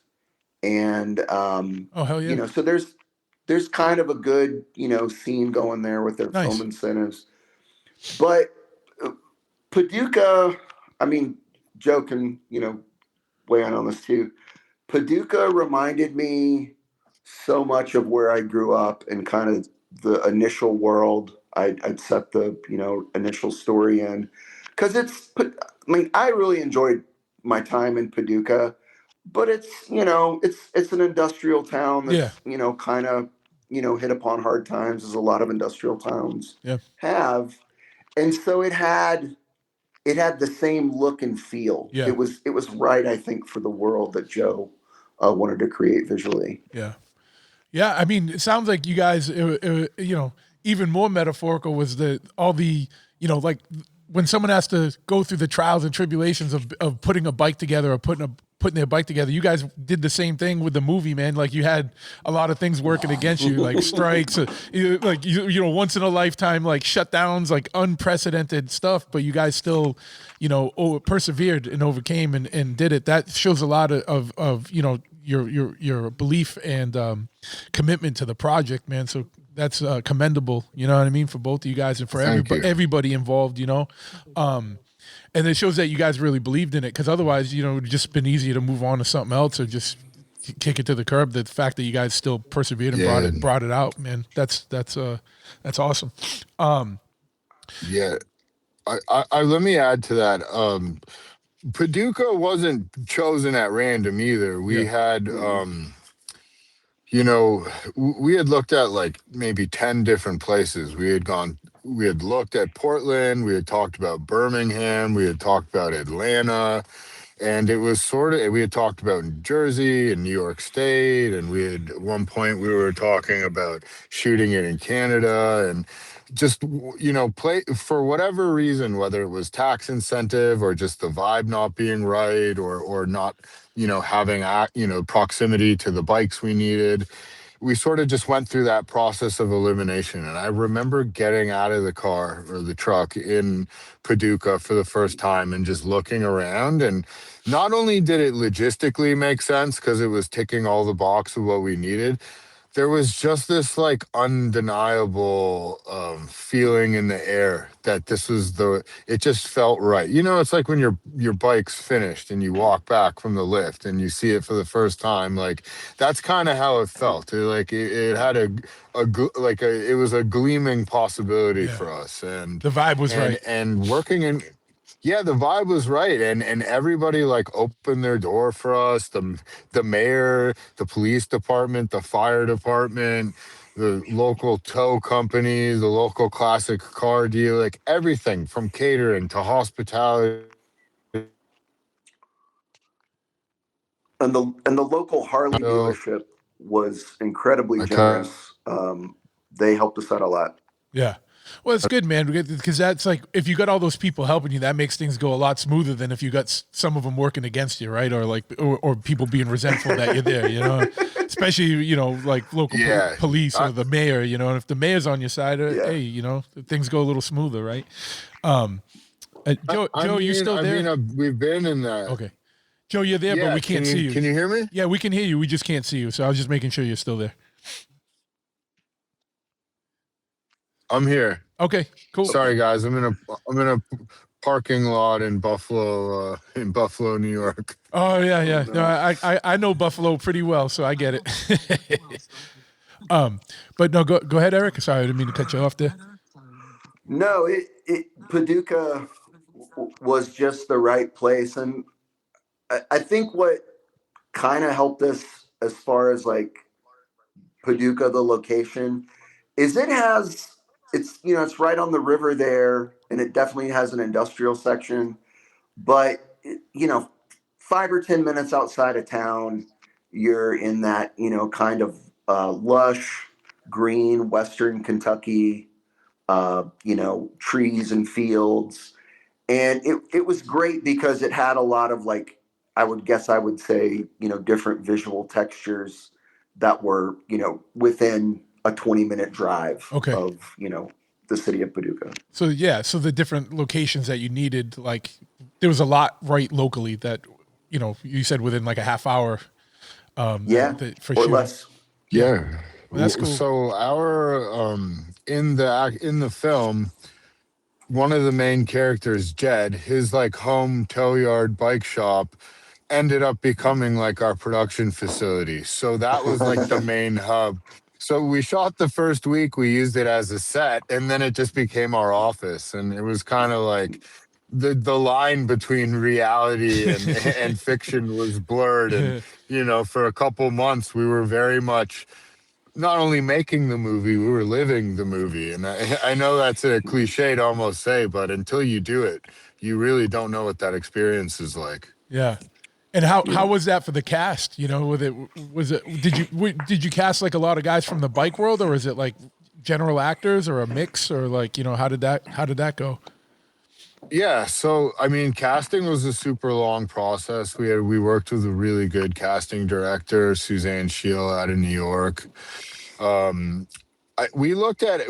and Oh, hell yeah. so there's kind of a good scene going there with their Nice. film incentives. But Paducah, I mean, Joe can weigh in on this too. Paducah reminded me so much of where I grew up and kind of the initial world I'd set the initial story in, because I really enjoyed my time in Paducah, but it's an industrial town Yeah. that's kind of hit upon hard times, as a lot of industrial towns Yeah. have, and so it had the same look and feel. Yeah. It was right, I think, for the world that Joe wanted to create visually. Yeah. Yeah. I mean, it sounds like you guys, even more metaphorical was all the, like when someone has to go through the trials and tribulations of putting a bike together or putting their bike together. You guys did the same thing with the movie, man. Like you had a lot of things working against you, like strikes, like once in a lifetime, like shutdowns, like unprecedented stuff. But you guys still, persevered and overcame and did it. That shows a lot of your belief and commitment to the project, man. So that's commendable. You know what I mean, for both of you guys and for everybody involved. And it shows that you guys really believed in it, because otherwise, it would have just been easier to move on to something else or just kick it to the curb. The fact that you guys still persevered and brought it out, man, that's awesome. Yeah, I let me add to that. Paducah wasn't chosen at random either. We had, we had looked at like maybe 10 different places. We had looked at Portland, we had talked about Birmingham, we had talked about Atlanta, and it was we had talked about New Jersey and New York State, and at one point we were talking about shooting it in Canada, and just play for whatever reason, whether it was tax incentive or just the vibe not being right, or not having proximity to the bikes we needed. We sort of just went through that process of elimination. And I remember getting out of the car or the truck in Paducah for the first time and just looking around. And not only did it logistically make sense because it was ticking all the boxes of what we needed, there was just this like undeniable feeling in the air that this was the it just felt right. You know, it's like when your bike's finished and you walk back from the lift and you see it for the first time. Like that's kind of how it felt. It had it was a gleaming possibility Yeah. for us. The vibe was right. And working in yeah, the vibe was right, and everybody like opened their door for us. The mayor, the police department, the fire department, the local tow company, the local classic car dealer, like everything from catering to hospitality. And the local Harley So, dealership was incredibly like, generous. They helped us out a lot. Yeah. Well, it's good, man, because that's like if you got all those people helping you, that makes things go a lot smoother than if you got some of them working against you, right? Or like, or people being resentful that you're there, you know. Especially, you know, like local police or the mayor, you know. And if the mayor's on your side, hey, you know, things go a little smoother, right? Joe, you still there? We've been in that. Okay, Joe, you're there, but we can't see you. Can you hear me? Yeah, we can hear you. We just can't see you. So I was just making sure you're still there. I'm here. Okay, cool. Sorry, guys. I'm in a parking lot in Buffalo, New York. Oh yeah. No, I know Buffalo pretty well, so I get it. But no, go ahead, Eric. Sorry, I didn't mean to cut you off there. No, Paducah was just the right place, and I think what kind of helped us as far as like Paducah, the location, is it's right on the river there, and it definitely has an industrial section. But 5 or 10 minutes outside of town, you're in that kind of lush, green Western Kentucky, trees and fields, and it was great because it had a lot of like I would say different visual textures that were within a 20-minute drive of the city of Paducah. So the different locations that you needed, like there was a lot right locally that you said within like a half hour. For sure. Less. Yeah, well, that's cool. So our in the film, one of the main characters, Jed, his like home tow yard bike shop ended up becoming like our production facility. So that was like the main hub. So we shot the first week, we used it as a set, and then it just became our office. And it was kind of like the line between reality and fiction was blurred. And, for a couple months, we were very much not only making the movie, we were living the movie. And I know that's a cliche to almost say, but until you do it, you really don't know what that experience is like. Yeah. And how was that for the cast? Did you cast like a lot of guys from the bike world, or is it like general actors or a mix, or like, how did that go? Yeah, so I mean, casting was a super long process. We worked with a really good casting director, Suzanne Scheel, out of New York. We looked at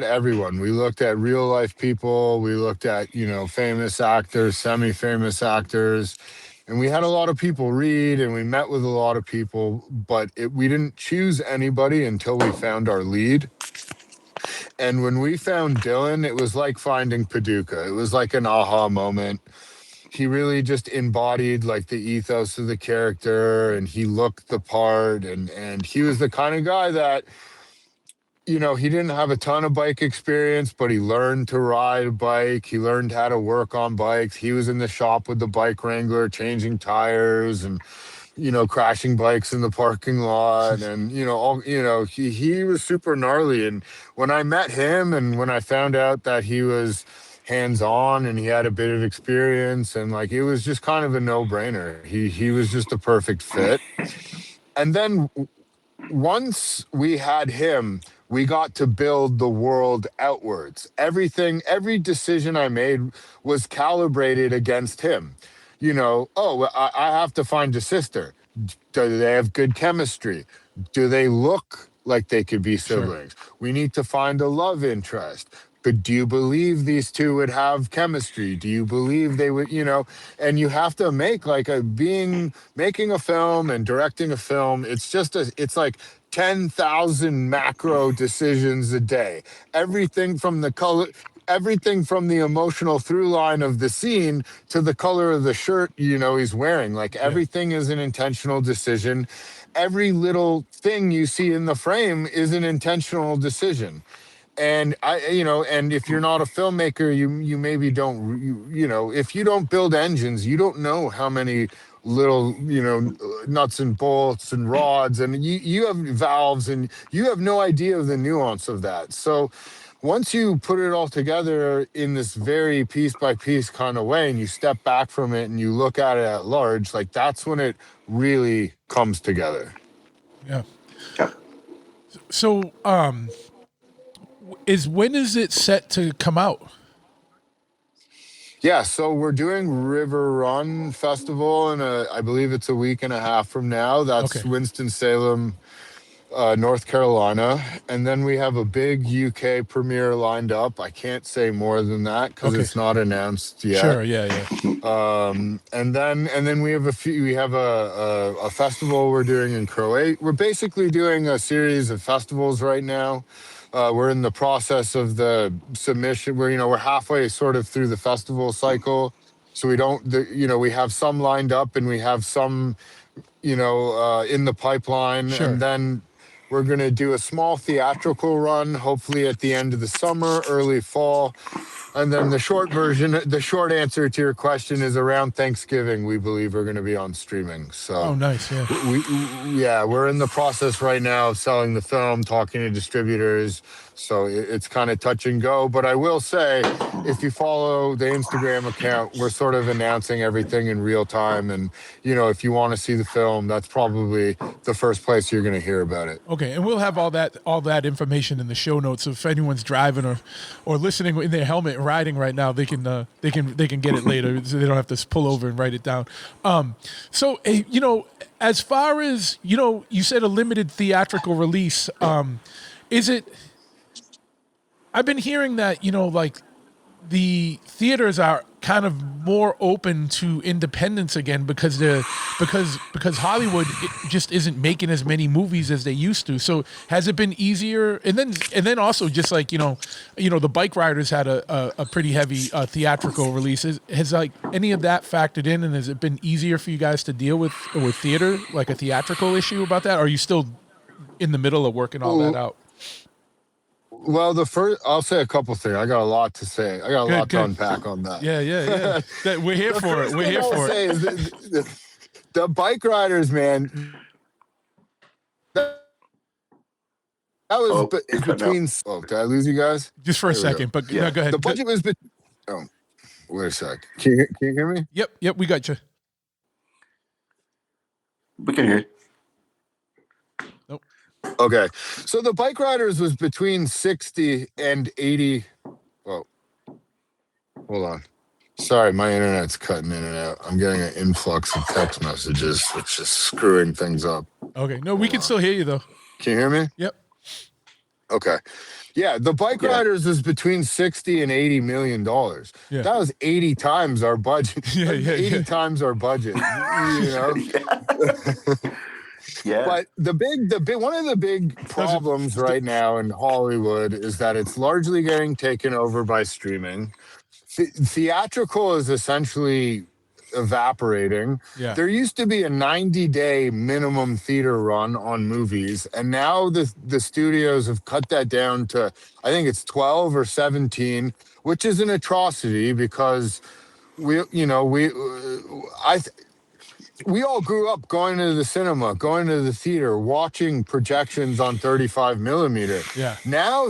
everyone. We looked at real life people. We looked at famous actors, semi-famous actors, and we had a lot of people read, and we met with a lot of people. But we didn't choose anybody until we found our lead. And when we found Dylan, it was like finding Paducah. It was like an aha moment. He really just embodied like the ethos of the character, and he looked the part, and he was the kind of guy that, he didn't have a ton of bike experience, but he learned to ride a bike. He learned how to work on bikes. He was in the shop with the bike wrangler, changing tires and crashing bikes in the parking lot, and he was super gnarly. And when I met him, and when I found out that he was hands-on and he had a bit of experience, and like it was just kind of a no-brainer. He was just a perfect fit. And then once we had him, we got to build the world outwards. Every decision I made was calibrated against him. I have to find a sister. Do they have good chemistry? Do they look like they could be siblings? Sure. We need to find a love interest. But do you believe these two would have chemistry? Do you believe they would, and you have to make like making a film and directing a film. It's like 10,000 macro decisions a day. Everything from the color, everything from the emotional through line of the scene to the color of the shirt, he's wearing. Like everything is an intentional decision. Every little thing you see in the frame is an intentional decision. And and if you're not a filmmaker, you maybe don't, if you don't build engines, you don't know how many little, nuts and bolts and rods, and you have valves, and you have no idea of the nuance of that. So once you put it all together in this very piece by piece kind of way, and you step back from it and you look at it at large, like that's when it really comes together. Yeah. Yeah. So, when is it set to come out? Yeah, so we're doing River Run Festival in I believe it's a week and a half from now. That's Okay. Winston-Salem, North Carolina. And then we have a big UK premiere lined up. I can't say more than that because Okay. it's not announced yet. Sure. Yeah. And then we have a festival we're doing in Croatia. We're basically doing a series of festivals right now. We're in the process of the submission. We're halfway sort of through the festival cycle, so we have some lined up and we have some in the pipeline. Sure. And then we're going to do a small theatrical run, hopefully at the end of the summer, early fall. And then the short answer to your question is around Thanksgiving, we believe we're going to be on streaming. So, Oh, nice. Yeah. we're in the process right now of selling the film, talking to distributors. So it's kind of touch and go. But I will say, if you follow the Instagram account, we're sort of announcing everything in real time. And, if you want to see the film, that's probably the first place you're going to hear about it. Okay, and we'll have all that information in the show notes. So if anyone's driving or listening in their helmet and riding right now, they can get it later, so they don't have to pull over and write it down. So as far as you said a limited theatrical release. Is it? I've been hearing that like the theaters are kind of more open to independence again because Hollywood just isn't making as many movies as they used to. So has it been easier? And then also just like the Bike Riders had a pretty heavy theatrical release. Has like any of that factored in, and has it been easier for you guys to deal with theater, like a theatrical issue about that? Or are you still in the middle of working all that out? Well, I'll say a couple things. I got a lot to say. I got a lot to unpack on that. Yeah. We're here for it. We're here for it. Is the Bike Riders, man. That was between. Oh, did I lose you guys? Just for a second, but no, go ahead. The budget was. Oh, wait a sec. Can you hear me? Yep, we got you. We can hear you. Nope. Okay, so the Bike Riders was between 60 and 80. Whoa, hold on. Sorry, my internet's cutting in and out. I'm getting an influx of text messages, which is screwing things up. Okay, no, we can still hear you though. Can you hear me? Yep. Okay. Yeah, the Bike Riders was between 60 and 80 million dollars. Yeah. That was 80 times our budget. Yeah, 80 times our budget. Yeah. But the big one of the big problems right now in Hollywood is that it's largely getting taken over by streaming. Theatrical is essentially evaporating. Yeah. There used to be a 90-day minimum theater run on movies, and now the studios have cut that down to, I think it's 12 or 17, which is an atrocity because we all grew up going to the cinema, going to the theater, watching projections on 35 millimeter. Yeah. Now,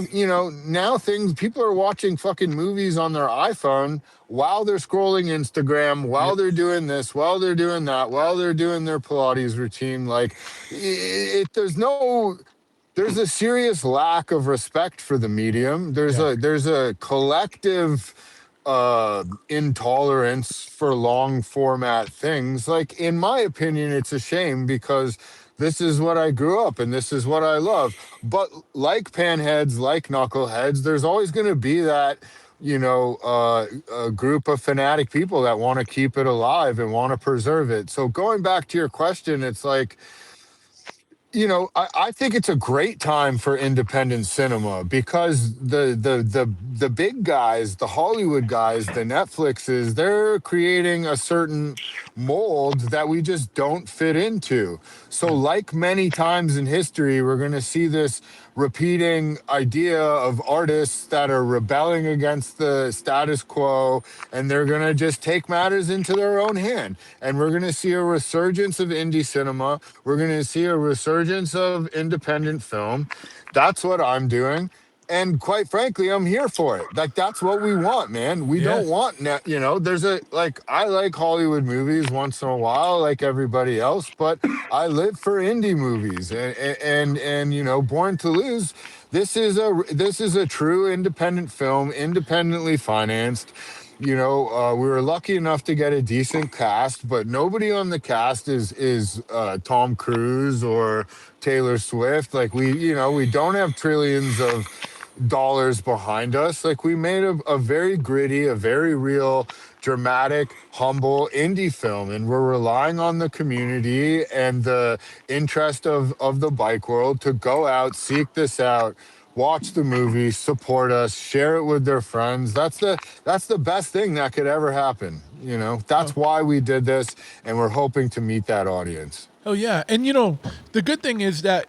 people are watching fucking movies on their iPhone while they're scrolling Instagram, while they're doing this, while they're doing that, while they're doing their Pilates routine. Like, there's a serious lack of respect for the medium. There's a collective intolerance for long format things. Like, in my opinion, it's a shame because this is what I grew up and this is what I love. But like panheads, like knuckleheads, there's always going to be that, a group of fanatic people that want to keep it alive and want to preserve it. So going back to your question, it's like, I think it's a great time for independent cinema because the big guys, the Hollywood guys, the Netflixes, they're creating a certain mold that we just don't fit into. So, like many times in history, we're going to see this repeating idea of artists that are rebelling against the status quo, and they're going to just take matters into their own hand. And we're going to see a resurgence of indie cinema. We're going to see a resurgence of independent film. That's what I'm doing. And quite frankly, I'm here for it. Like, that's what we want, man. We Yeah. don't want there's I like Hollywood movies once in a while, like everybody else, but I live for indie movies, and Born to Lose. This is a true independent film, independently financed. We were lucky enough to get a decent cast, but nobody on the cast is Tom Cruise or Taylor Swift. Like, we don't have trillions of dollars behind us. Like, we made a very gritty, a very real, dramatic, humble indie film, and we're relying on the community and the interest of the bike world to go out, seek this out, watch the movie, support us, share it with their friends. That's the best thing that could ever happen. That's why we did this, and we're hoping to meet that audience. Oh yeah, and the good thing is that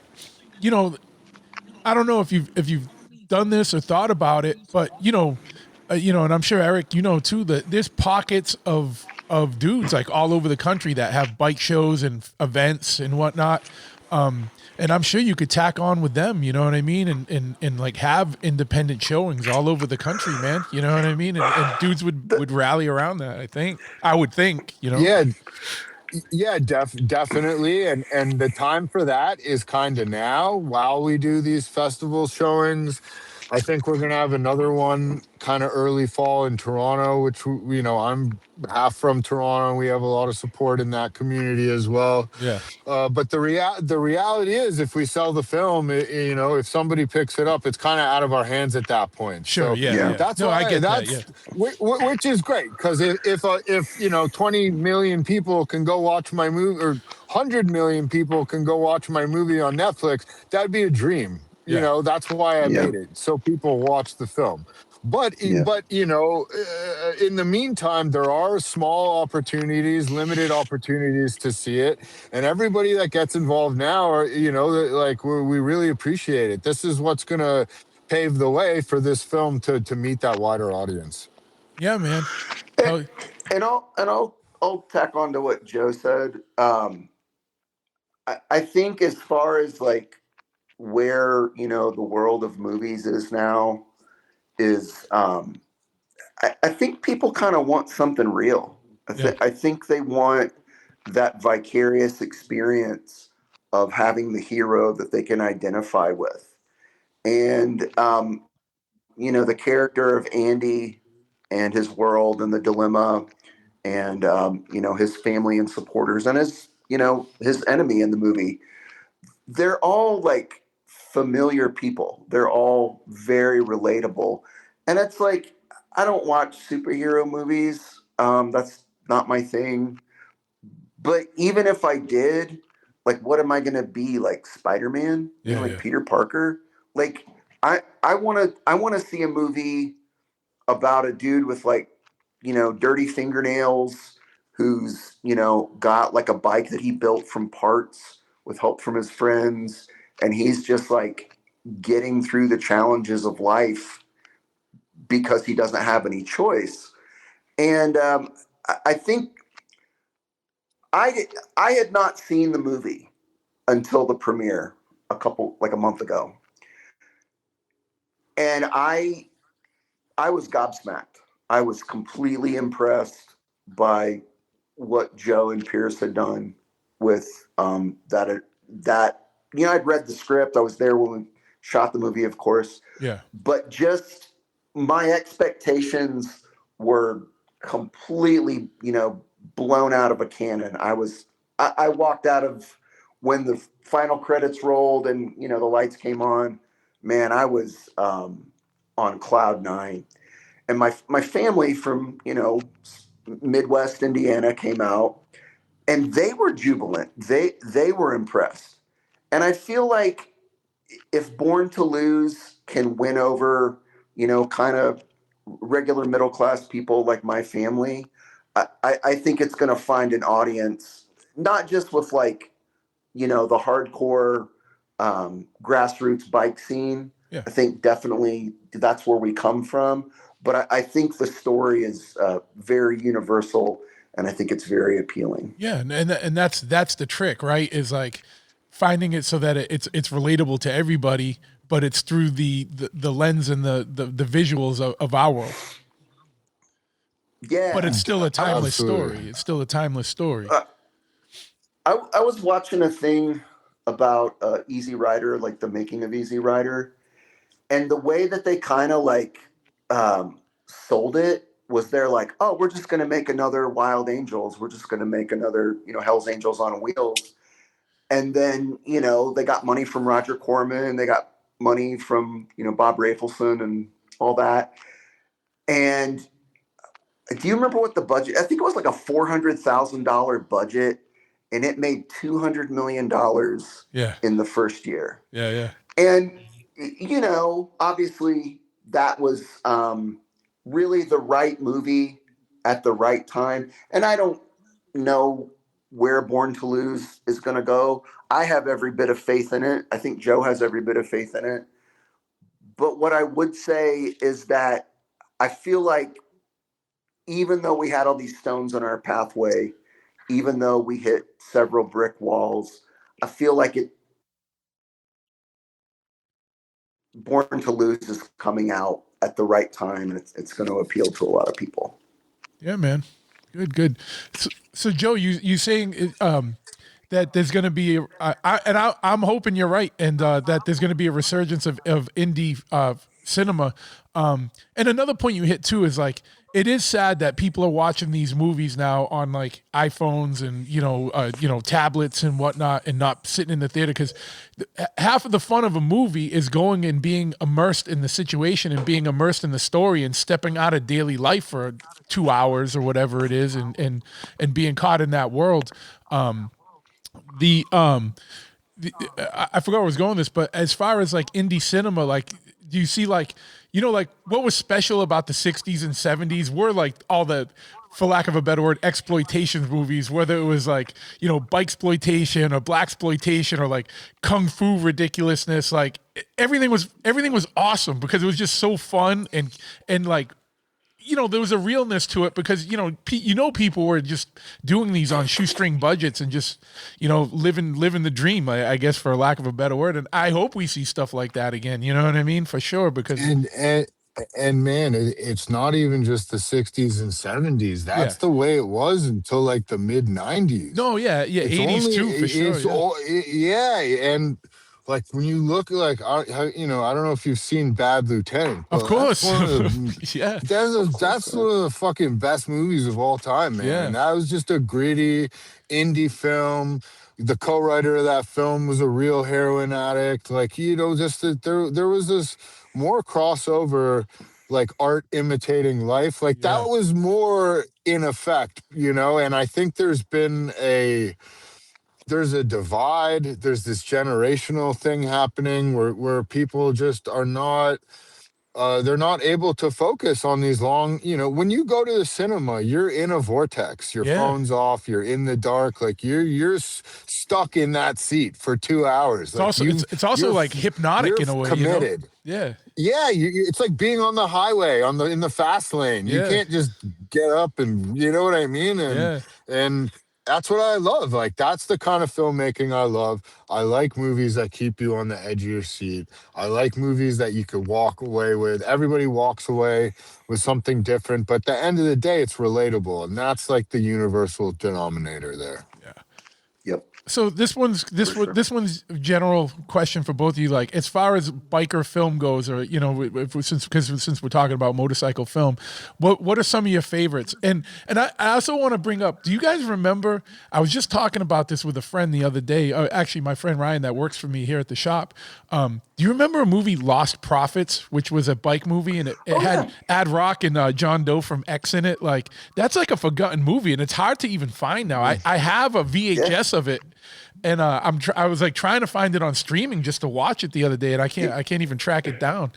I don't know if you've done this or thought about it, but and I'm sure Eric, too, that there's pockets of dudes like all over the country that have bike shows and events and whatnot. And I'm sure you could tack on with them, you know what I mean? And like have independent showings all over the country, man. You know what I mean? And dudes would rally around that, I would think. Yeah, yeah, definitely, and the time for that is kind of now. While we do these festival showings, I think we're gonna have another one kind of early fall in Toronto, which I'm half from Toronto. We have a lot of support in that community as well. Yeah. But the reality is, if we sell the film, if somebody picks it up, it's kind of out of our hands at that point. Sure. So Yeah. that's No, why I get that. Yeah. which is great, because if 20 million people can go watch my movie, or 100 million people can go watch my movie on Netflix, that'd be a dream. Yeah. That's why I made it, so people watch the film. But in the meantime, there are small opportunities, limited opportunities to see it, and everybody that gets involved now we really appreciate it. This is what's gonna pave the way for this film to meet that wider audience. Yeah, man. And, I'll tack on to what Joe said. I think as far as like where the world of movies is now is I think people kind of want something real. I think they want that vicarious experience of having the hero that they can identify with. And the character of Andy and his world and the dilemma and his family and supporters and his enemy in the movie, they're all like familiar people. They're all very relatable. And it's like, I don't watch superhero movies. That's not my thing. But even if I did, like, what am I going to be, like Spider-Man? Peter Parker? Like, I want to see a movie about a dude with like, dirty fingernails who's, got like a bike that he built from parts with help from his friends. And he's just like getting through the challenges of life because he doesn't have any choice. And I think I had not seen the movie until the premiere a month ago. And I was gobsmacked. I was completely impressed by what Joe and Pierce had done with that. I'd read the script. I was there when we shot the movie, of course. Yeah. But just my expectations were completely, blown out of a cannon. I walked out of when the final credits rolled and, the lights came on. Man, I was on cloud nine. And my family from, Midwest Indiana came out, and they were jubilant. They were impressed. And I feel like if Born to Lose can win over, kind of regular middle class people like my family, I think it's going to find an audience, not just with like, the hardcore grassroots bike scene. Yeah. I think definitely that's where we come from. But I think the story is very universal, and I think it's very appealing. Yeah, and that's the trick, right? Is like finding it so that it's relatable to everybody, but it's through the lens and the visuals of our world. Yeah, but it's still a timeless Absolutely. story. It's still a timeless story. I was watching a thing about Easy Rider, like the making of Easy Rider, and the way that they kind of like sold it was they're like, oh, we're just going to make another Wild Angels. We're just going to make another, Hell's Angels on Wheels. And then, they got money from Roger Corman. They got money from, Bob Rafelson and all that. And do you remember what the budget? I think it was like a $400,000 budget, and it made $200 million in the first year. Yeah. And, obviously that was really the right movie at the right time. And I don't know where Born to Lose is going to go. I have every bit of faith in it. I think Joe has every bit of faith in it. But what I would say is that I feel like even though we had all these stones on our pathway, even though we hit several brick walls, I feel like Born to Lose is coming out at the right time, and it's going to appeal to a lot of people. Yeah, man. Good. So Joe, you saying that there's going to be, I'm hoping you're right, and that there's going to be a resurgence of indie cinema. And another point you hit too is like, it is sad that people are watching these movies now on like iPhones and tablets and whatnot, and not sitting in the theater, because half of the fun of a movie is going and being immersed in the situation and being immersed in the story and stepping out of daily life for 2 hours or whatever it is, and being caught in that world. I forgot where I was going with this, but as far as like indie cinema, like, do you see like, like what was special about the 60s and 70s were like all the, for lack of a better word, exploitation movies, whether it was like, bike exploitation or black exploitation or like kung fu ridiculousness. Like everything was awesome because it was just so fun and like, there was a realness to it because, people were just doing these on shoestring budgets and just, living the dream, I guess, for lack of a better word. And I hope we see stuff like that again. You know what I mean? For sure. Because and man, it's not even just the 60s and 70s. That's the way it was until like the mid 90s. No, yeah. 80s too, for sure. And like when you look like, I don't know if you've seen Bad Lieutenant. Of course. That's one of the fucking best movies of all time, man. Yeah. And that was just a gritty indie film. The co-writer of that film was a real heroin addict. Like, just that there was this more crossover, like art imitating life. Like that was more in effect, and I think there's a divide. There's this generational thing happening where people just are not, they're not able to focus on these long, when you go to the cinema, you're in a vortex, your phone's off, you're in the dark, like you're stuck in that seat for 2 hours. It's also like hypnotic in a way. Committed. Yeah. It's like being on the highway in the fast lane. You can't just get up and, you know what I mean? And that's what I love. Like, that's the kind of filmmaking I love. I like movies that keep you on the edge of your seat. I like movies that you could walk away with. Everybody walks away with something different, but at the end of the day, it's relatable. And that's like the universal denominator there. Yeah. Yep. So this one's a general question for both of you. Like, as far as biker film goes, or since we're talking about motorcycle film, what are some of your favorites? And I also want to bring up, do you guys remember? I was just talking about this with a friend the other day. Actually, my friend Ryan that works for me here at the shop. Do you remember a movie Lost Profits, which was a bike movie, and it had Ad Rock and John Doe from X in it? Like, that's like a forgotten movie, and it's hard to even find now. I have a VHS of it. and I was like trying to find it on streaming just to watch it the other day, and I can't even track it down.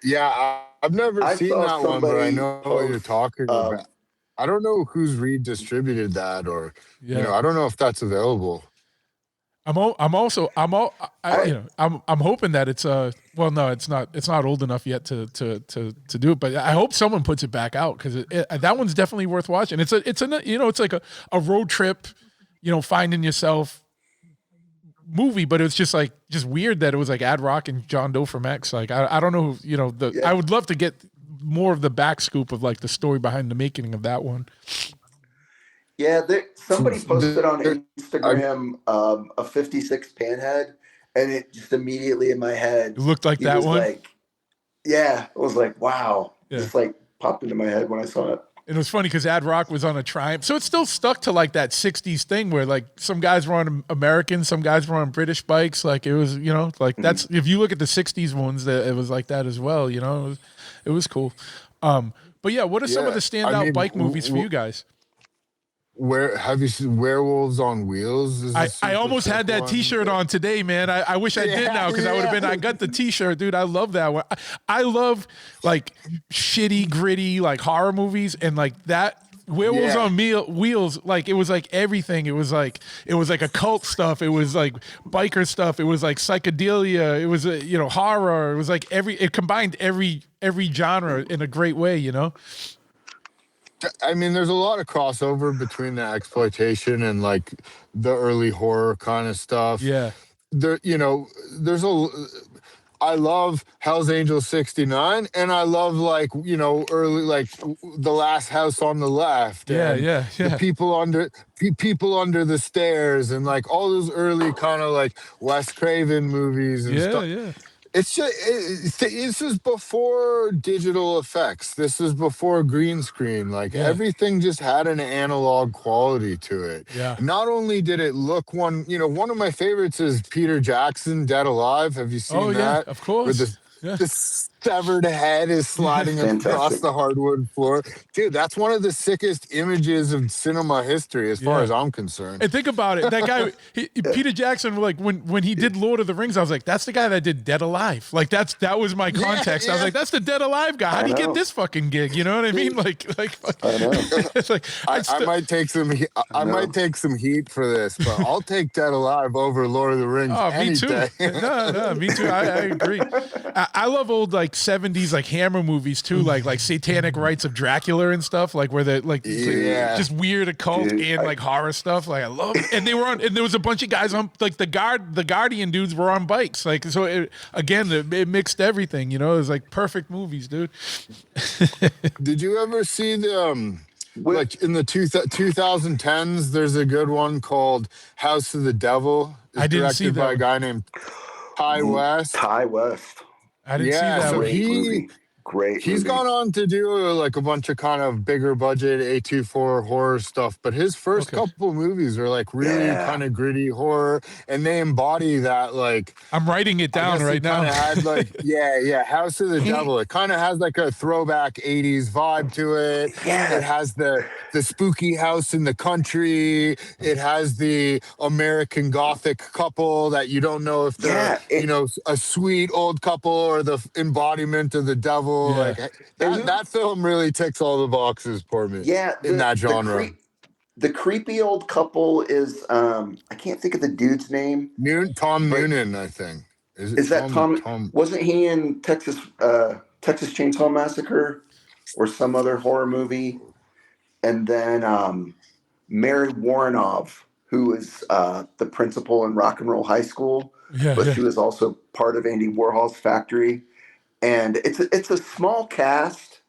Yeah, I've never I seen saw that one, but I somebody know what you're post. talking about. I don't know who's redistributed that, or Yeah. I don't know if that's available. I'm hoping that it's well, no, it's not old enough yet to do it, but I hope someone puts it back out, because that one's definitely worth watching. It's like a road trip, finding yourself movie, but it's just weird that it was like Ad Rock and John Doe from X. Like I don't know, I would love to get more of the back scoop of like the story behind the making of that one. Yeah, somebody posted on Instagram a 56 Panhead, and it just immediately in my head It looked like that one. Like, yeah, it was like, wow, Yeah. just like popped into my head when I saw it. And it was funny because Ad Rock was on a Triumph, so it still stuck to like that '60s thing where like some guys were on American, some guys were on British bikes. Like it was, like that's if you look at the '60s ones, that it was like that as well. It was cool. But yeah, what are some of the standout bike movies for you guys? Where have you seen Werewolves on Wheels? I almost had that T-shirt on today, man. I wish I did now, because I would have been. I got the T-shirt, dude. I love that one. I love like shitty, gritty, like horror movies, and like that. Werewolves on Wheels, like it was like everything. It was like occult stuff. It was like biker stuff. It was like psychedelia. It was horror. It was like it combined every genre in a great way. I mean, there's a lot of crossover between the exploitation and like the early horror kind of stuff. Yeah. I love Hell's Angels 69, and I love early The Last House on the Left. The people under the stairs, and like all those early kind of like Wes Craven movies and stuff. Yeah. It's just this is before digital effects. This is before green screen. Like everything just had an analog quality to it. Yeah. Not only did it look one of my favorites is Peter Jackson, Dead Alive. Have you seen that? Yeah, of course. Where the severed head is sliding across the hardwood floor. Dude, that's one of the sickest images of cinema history as far as I'm concerned. And think about it. That guy, Peter Jackson, like when he did Lord of the Rings, I was like, that's the guy that did Dead Alive. Like that was my context. I was like, that's the Dead Alive guy. How do you get this fucking gig? You know what I mean? Like I know. It's like I might take some heat for this, but I'll take Dead Alive over Lord of the Rings any day. No, me too. I agree. I love old like 70s like Hammer movies too, like Satanic Rites of Dracula and stuff, like where they like just weird occult and like horror stuff. Like I love it. And there was a bunch of guys on like the Guardian dudes were on bikes. Like so it mixed everything, it was like perfect movies, dude. Did you ever see the like in the 2010s, there's a good one called House of the Devil. I didn't see that. Directed by a guy named Ty West. Ty West. I didn't see that. So Great he's movie. gone on to do like a bunch of kind of bigger budget A24 horror stuff, but his first couple movies are like really kind of gritty horror, and they embody that. Like I'm writing it down right now. Had like House of the Devil. It kind of has like a throwback 80s vibe to it. Yeah. It has the spooky house in the country. It has the American Gothic couple that you don't know if they're a sweet old couple or the embodiment of the devil. Like that film really ticks all the boxes for me. Yeah, in that genre. The creepy old couple is I can't think of the dude's name. Tom Noonan, I think. Is that Tom? Wasn't he in Texas Chainsaw Massacre or some other horror movie? And then Mary Warrenov, who is the principal in Rock and Roll High School, but she was also part of Andy Warhol's factory. And it's a small cast.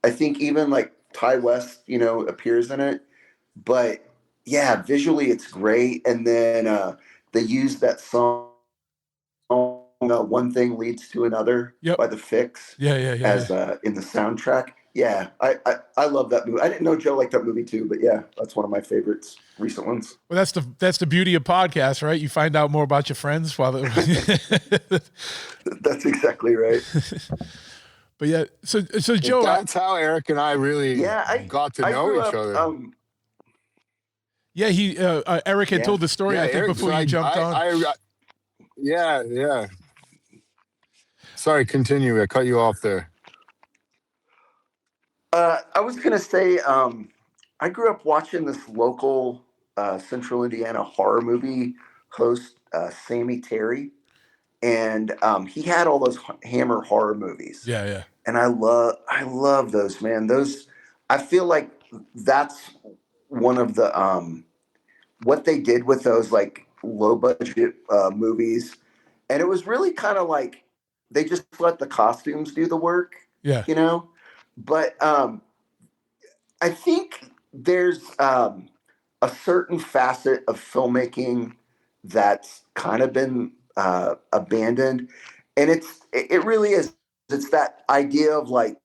I think even like Ty West, appears in it. But yeah, visually it's great. And then they use that song, One Thing Leads to Another by The Fix. As in the soundtrack. Yeah, I love that movie. I didn't know Joe liked that movie too, but yeah, that's one of my favorites, recent ones. Well, that's the beauty of podcasts, right? You find out more about your friends while That's exactly right. But yeah, so Joe, that's how Eric and I really got to know each other. Yeah, he Eric had Yeah. told the story, Yeah, I think, Eric. before So you jumped on. Yeah, yeah. Sorry, continue. I cut you off there. I was gonna say, I grew up watching this local Central Indiana horror movie host, Sammy Terry, and he had all those Hammer horror movies, Yeah, yeah. and I love those, man. Those, I feel like that's one of the what they did with those like low budget movies, and it was really kind of like they just let the costumes do the work, Yeah. you know. But I think there's a certain facet of filmmaking that's kind of been abandoned, and it really is. It's that idea of like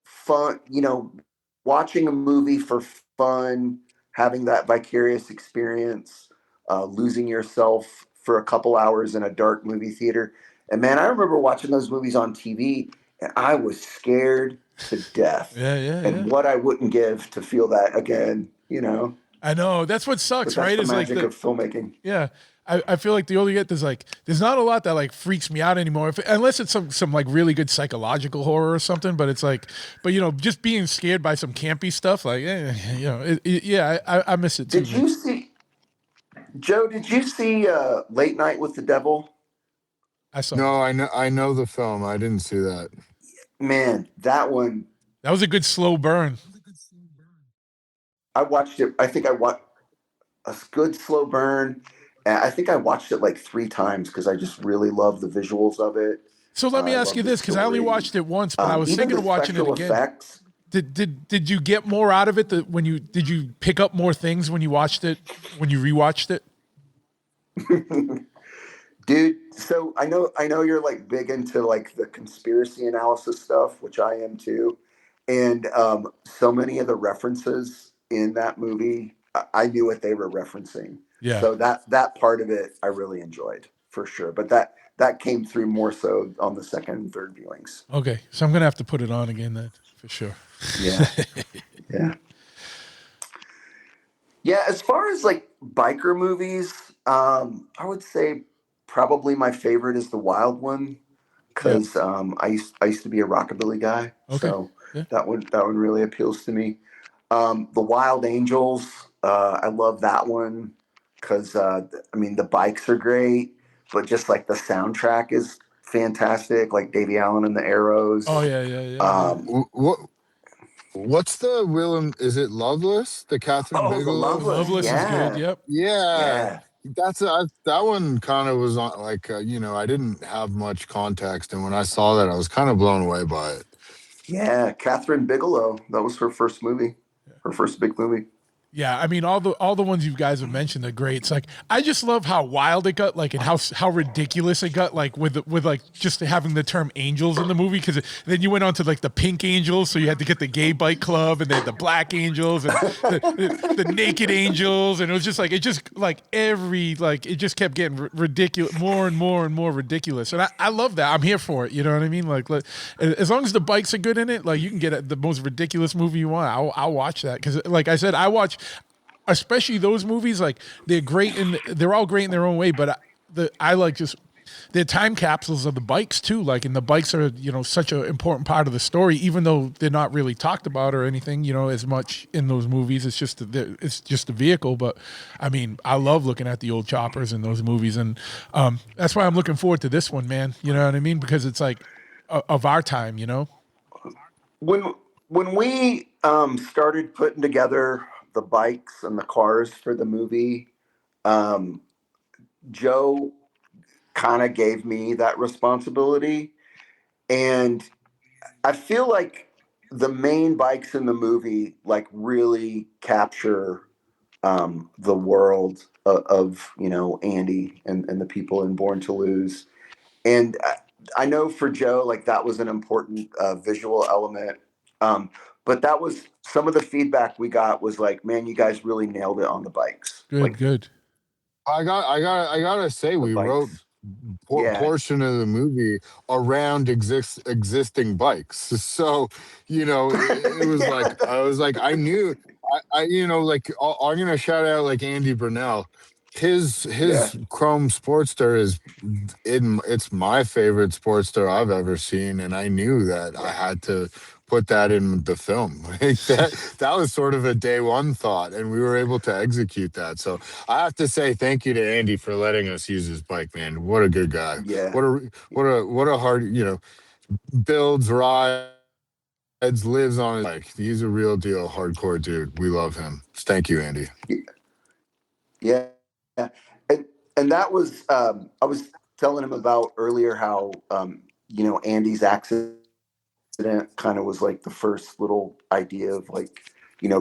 fun, watching a movie for fun, having that vicarious experience, losing yourself for a couple hours in a dark movie theater. And man, I remember watching those movies on TV, and I was scared to death. Yeah, yeah, yeah. And what I wouldn't give to feel that again, I know. That's what But sucks, that's right? the Is like magic of filmmaking. yeah. I feel like the older you get, there's not a lot that like freaks me out anymore. Unless it's some like really good psychological horror or something. But it's like, but just being scared by some campy stuff, like, yeah, I miss it too. Did you see, Joe? Did you see Late Night with the Devil? I saw. No, I know the film. I didn't see that. Man, that one. That was a good slow burn. I watched it. I think I watched a good slow burn. And I think I watched it like 3 times because I just really love the visuals of it. So let me ask love you the this, because I only story. watched it once, but I was Even thinking the of watching it special again. effects. Did you get more out of it did you pick up more things when you watched it, when you rewatched it? Dude, so I know you're like big into like the conspiracy analysis stuff, which I am too. And so many of the references in that movie, I knew what they were referencing. Yeah. So that part of it I really enjoyed for sure. But that came through more so on the second and third viewings. Okay, so I'm gonna have to put it on again then, for sure. Yeah. Yeah. Yeah, as far as like biker movies, I would say probably my favorite is The Wild One because I used to be a rockabilly guy, Okay. so Yeah. that one really appeals to me. The Wild Angels, I love that one because I mean the bikes are great, but just like the soundtrack is fantastic, like Davey Allen and the Arrows. Oh yeah. What's the Willem? Is it Loveless? The Catherine Oh, The Bigelow? Loveless is yeah. good. Yep. Yeah. That one kind of was on like I didn't have much context, and when I saw that, I was kind of blown away by it. Yeah, Catherine Bigelow. That was her first movie, her first big movie. Yeah, I mean all the ones you guys have mentioned are great. It's like I just love how wild it got, like, and how ridiculous it got, like with like just having the term angels in the movie, because then you went on to like the pink angels, so you had to get the gay bike club, and then the black angels and the naked angels, and it was just like it just kept getting ridiculous, more and more ridiculous, and I love that. I'm here for it. You know what I mean? Like as long as the bikes are good in it, like you can get the most ridiculous movie you want. I'll watch that because, like I said, I watch. Especially those movies, like they're great and they're all great in their own way. But I like just they're time capsules of the bikes too. Like, and the bikes are such an important part of the story, even though they're not really talked about or anything as much in those movies. It's just a vehicle. But I mean, I love looking at the old choppers in those movies, and that's why I'm looking forward to this one, man. You know what I mean? Because it's like of our time. When we started putting together the bikes and the cars for the movie, Joe kind of gave me that responsibility, and I feel like the main bikes in the movie like really capture the world of Andy and the people in Born to Lose. And I know for Joe, like that was an important visual element. But that was some of the feedback we got was like, man, you guys really nailed it on the bikes. Good. I gotta say, we wrote portion of the movie around existing bikes. So, it was like I was like, I knew like I'm gonna shout out like Andy Burnell. His Yeah, Chrome Sportster it's my favorite Sportster I've ever seen, and I knew that I yeah, had to put that in the film. Like that was sort of a day one thought, and we were able to execute that. So I have to say thank you to Andy for letting us use his bike, man. What a good guy. yeah. What a hard, builds, rides, lives on his bike. He's a real deal hardcore dude. We love him. Thank you, Andy. Yeah, yeah. And that was I was telling him about earlier how Andy's accident kind of was like the first little idea of like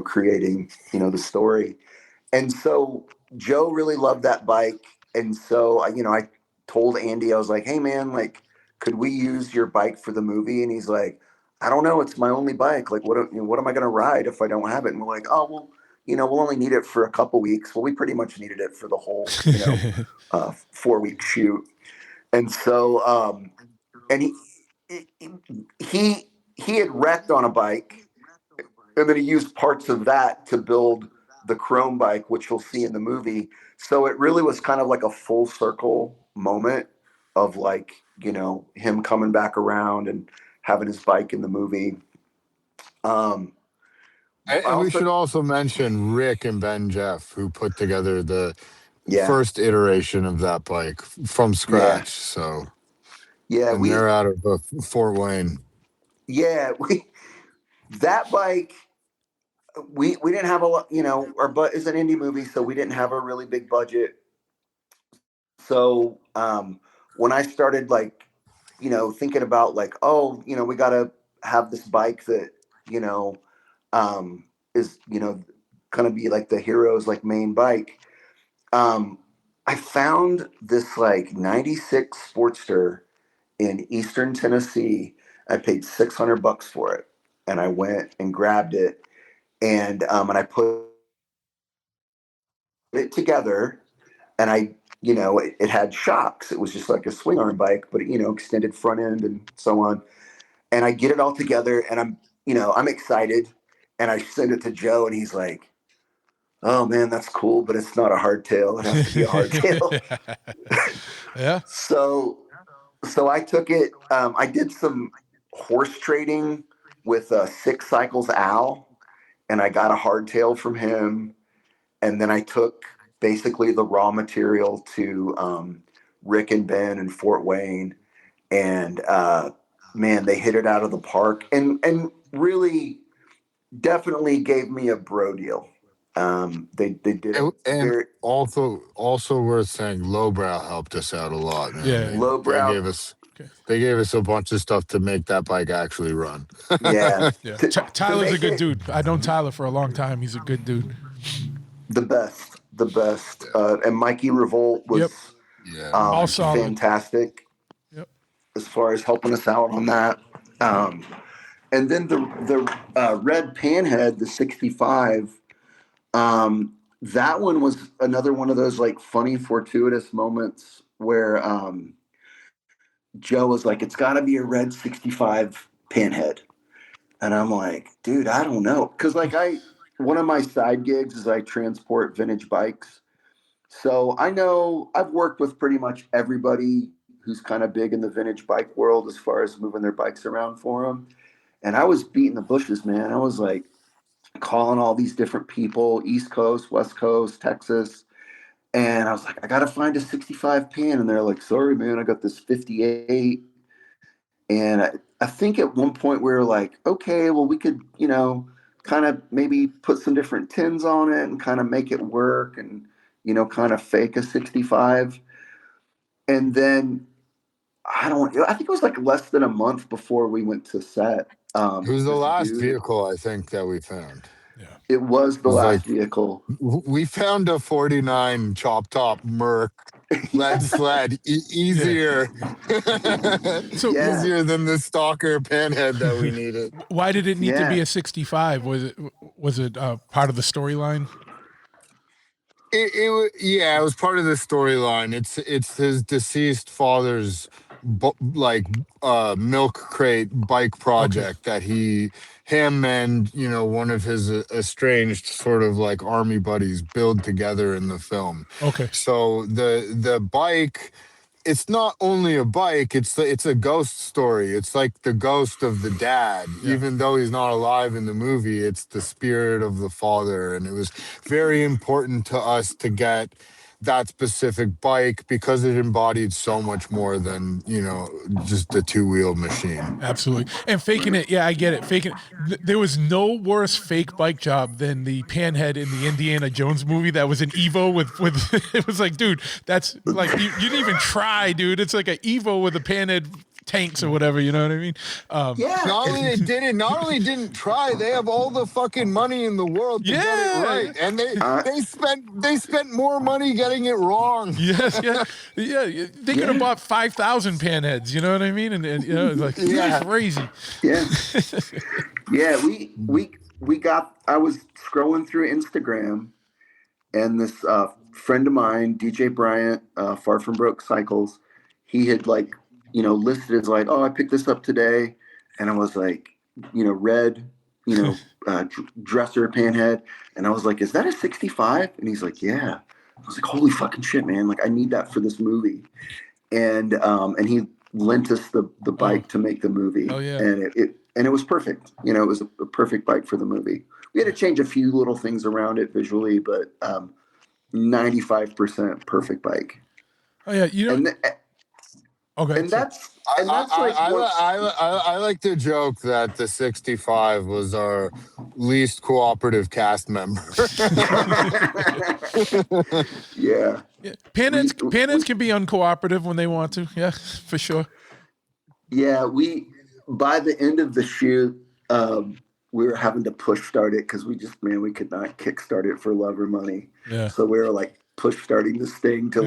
creating the story. And so Joe really loved that bike. And so I told Andy, I was like, hey man, like, could we use your bike for the movie? And he's like, I don't know, it's my only bike. Like, what am I gonna ride if I don't have it? And we're like, oh well, we'll only need it for a couple weeks. Well, we pretty much needed it for the whole 4 week shoot. And so and he had wrecked on a bike, and then he used parts of that to build the chrome bike, which you'll see in the movie. So it really was kind of like a full circle moment of like him coming back around and having his bike in the movie. um I And we also should also mention Rick and Ben Jeff, who put together the Yeah, first iteration of that bike from yeah, scratch. So, yeah, and we they're out of Fort Wayne. yeah we that bike, we didn't have a lot, our but is an indie movie, so we didn't have a really big budget. So when I started like thinking about like, oh, we got to have this bike that you know is gonna be like the hero's like main bike. um I found this like 96 Sportster in Eastern Tennessee. I paid $600 for it, and I went and grabbed it, and I put it together, and it had shocks. It was just like a swing arm bike, but extended front end and so on. And I get it all together, and I'm excited, and I send it to Joe, and he's like, "Oh man, that's cool, but it's not a hardtail. It has to be a hardtail." Yeah. So I took it. I did some horse trading with Six Cycles Al, and I got a hardtail from him. And then I took basically the raw material to Rick and Ben in Fort Wayne, and man, they hit it out of the park, and really definitely gave me a bro deal. They did a And very also worth saying, Lowbrow helped us out a lot, man. Yeah. They lowbrow. gave us Okay. they gave us a bunch of stuff to make that bike actually run. Yeah, Yeah. to Tyler's a make good it dude. I known Tyler for a long time. He's a good dude. the best. And Mikey Revolt was Yep. Yeah, All Mikey. solid. fantastic Yep. as far as helping us out on that. And then the red panhead, the 65. That one was another one of those like funny fortuitous moments where Joe was like, "It's got to be a red 65 panhead," and I'm like, "Dude, I don't know," because like one of my side gigs is I transport vintage bikes. So I know I've worked with pretty much everybody who's kind of big in the vintage bike world as far as moving their bikes around for them. And I was beating the bushes, man. I was like calling all these different people, East Coast, West Coast, Texas. And I was like, I got to find a 65 pan. And they're like, sorry, man, I got this 58. And I think at one point we were like, okay, well, we could, kind of maybe put some different tins on it and kind of make it work and, kind of fake a 65. And then I think it was like less than a month before we went to set. It was the This last dude, vehicle I think that we found. Yeah. it was It the was last like vehicle. we found a 49 chop top Merc lead sled Yeah. easier So Yeah, easier than the stalker panhead that we needed. why did it need to be yeah. a 65? Was it part of the storyline? Yeah, it was part of the storyline. It's his deceased father's milk crate bike project that him and one of his estranged sort of like army buddies build together in the film. Okay. So the bike, it's not only a bike, it's a ghost story. It's like the ghost of the dad. Yeah. Even though he's not alive in the movie, it's the spirit of the father. And it was very important to us to get that specific bike because it embodied so much more than just a two-wheeled machine. Absolutely. And faking it, yeah, I get it. Faking it. There was no worse fake bike job than the panhead in the Indiana Jones movie that was an Evo with it was like, dude, that's like you didn't even try, dude. It's like an Evo with a panhead tanks or whatever, you know what I mean? Yeah. Not only didn't try, they have all the fucking money in the world to get it right. And they spent more money getting it wrong. Yes, yeah. They could have bought 5,000 panheads, you know what I mean? And it's like crazy. Yeah. Yeah, we got, I was scrolling through Instagram, and this friend of mine, DJ Bryant, Far From Broke Cycles, he had listed as like, oh, I picked this up today. And I was like, red, dresser panhead. And I was like, is that a 65? And he's like, yeah. I was like, holy fucking shit, man. Like, I need that for this movie. And he lent us the bike to make the movie. Oh, yeah. And it was perfect. It was a perfect bike for the movie. We had to change a few little things around it visually, but 95% perfect bike. Oh, yeah. Okay. And that's I like to joke that the 65 was our least cooperative cast member. Yeah. Panheads can be uncooperative when they want to. Yeah, for sure. Yeah, by the end of the shoot, we were having to push start it because we could not kickstart it for love or money. Yeah. So we were like push starting this thing to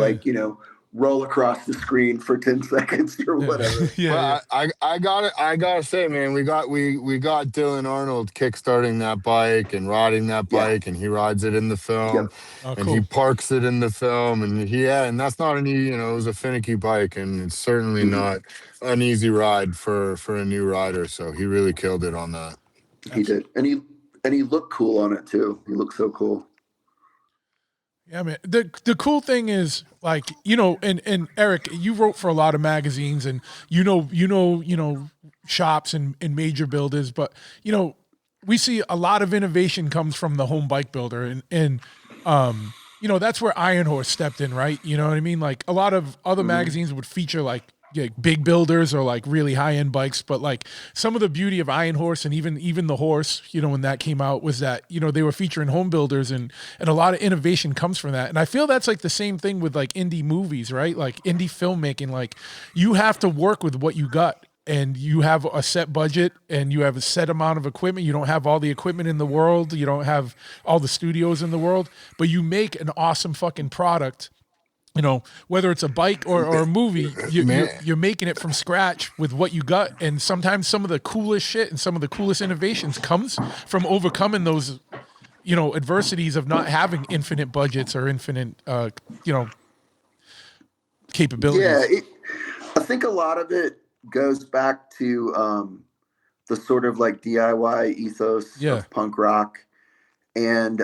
roll across the screen for 10 seconds or whatever. Yeah. Well, I gotta say, man, we got Dylan Arnold kickstarting that bike and riding that bike, and he rides it in the film. Yep. Oh, and cool. he parks it in the film, and and that's not it was a finicky bike, and it's certainly not an easy ride for a new rider. So he really killed it on that. He did. And he looked cool on it too. He looked so cool. Yeah, man. The cool thing is, like, and Eric, you wrote for a lot of magazines, and shops and major builders, but we see a lot of innovation comes from the home bike builder, and that's where Iron Horse stepped in, right? You know what I mean? Like, a lot of other magazines would feature like big builders or like really high end bikes, but like some of the beauty of Iron Horse and even the Horse, when that came out, was that they were featuring home builders, and a lot of innovation comes from that. And I feel that's like the same thing with like indie movies, right? Like indie filmmaking, like you have to work with what you got, and you have a set budget, and you have a set amount of equipment. You don't have all the equipment in the world, you don't have all the studios in the world, but you make an awesome fucking product. Whether it's a bike or a movie, you're making it from scratch with what you got. And sometimes some of the coolest shit and some of the coolest innovations comes from overcoming those, adversities of not having infinite budgets or infinite, capabilities. Yeah, I think a lot of it goes back to the sort of like DIY ethos of punk rock. And,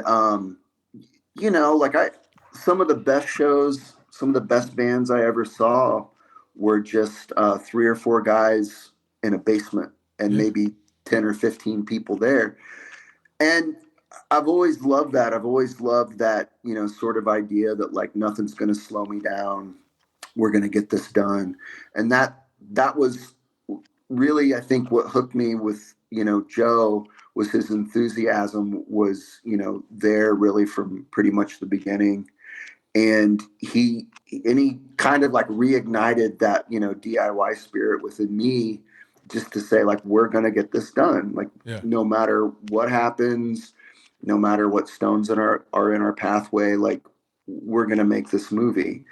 some of the best shows, some of the best bands I ever saw were just 3 or 4 guys in a basement and maybe 10 or 15 people there. And I've always loved that. I've always loved that, sort of idea that like nothing's going to slow me down. We're going to get this done. And that was really, I think, what hooked me with, Joe, was his enthusiasm was, there really from pretty much the beginning. And he kind of like reignited that, DIY spirit within me, just to say like, we're going to get this done. Like no matter what happens, no matter what stones are in our pathway, like we're going to make this movie.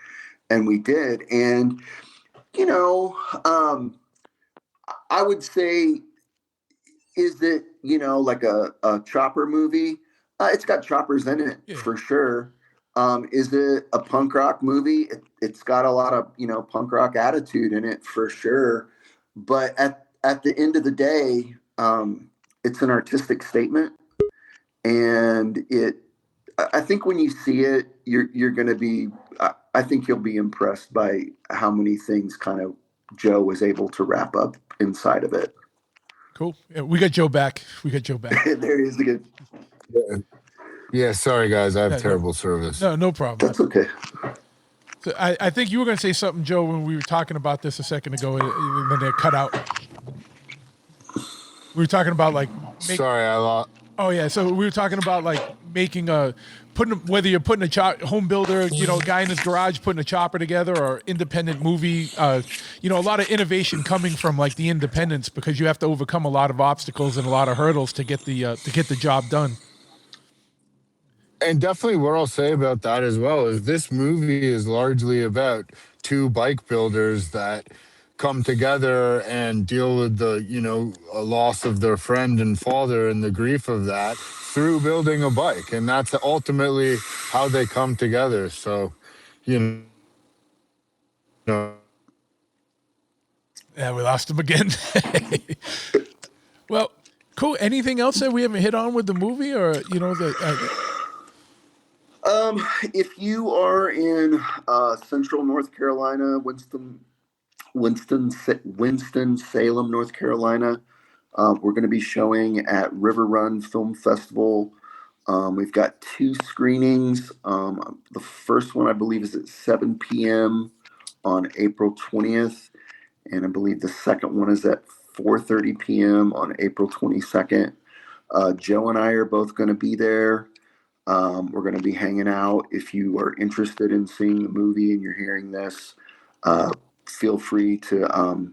And we did. And, I would say, is it, like a chopper movie? It's got choppers in it for sure. Is it a punk rock movie? It's got a lot of, punk rock attitude in it for sure. But at the end of the day, it's an artistic statement. And I think when you see it, you're going to be, I think you'll be impressed by how many things kind of Joe was able to wrap up inside of it. Cool. Yeah, we got Joe back. There he is again. Yeah, sorry guys, I have Yeah, terrible service. No problem. That's okay. So I think you were going to say something, Joe, when we were talking about this a second ago, and then they cut out. We were talking about like. Sorry, I lost. Oh yeah, so we were talking about like making whether you're putting a home builder, guy in his garage putting a chopper together, or independent movie. A lot of innovation coming from like the independents, because you have to overcome a lot of obstacles and a lot of hurdles to get the job done. And definitely what I'll say about that as well is this movie is largely about two bike builders that come together and deal with the, a loss of their friend and father and the grief of that through building a bike. And that's ultimately how they come together. So, Yeah, we lost him again. Well, cool. Anything else that we haven't hit on with the movie, or if you are in Central North Carolina, Winston-Salem, North Carolina, we're going to be showing at River Run Film Festival. We've got 2 screenings. The first one, I believe, is at 7 p.m. on April 20th. And I believe the second one is at 4:30 p.m. on April 22nd. Joe and I are both going to be there. We're going to be hanging out. If you are interested in seeing the movie and you're hearing this, feel free to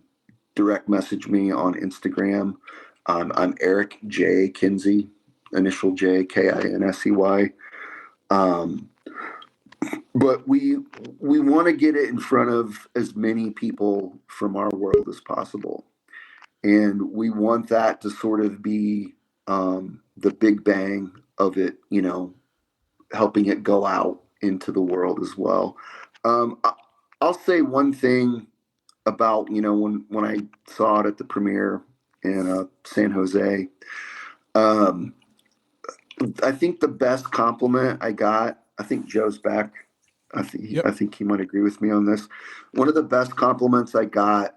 direct message me on Instagram. I'm Eric J. Kinsey, initial J, Kinsey. But we want to get it in front of as many people from our world as possible. And we want that to sort of be the big bang of it, helping it go out into the world as well. I'll say one thing about, when I saw it at the premiere in San Jose, I think the best compliment I got, I think Joe's back. I think he might agree with me on this. One of the best compliments I got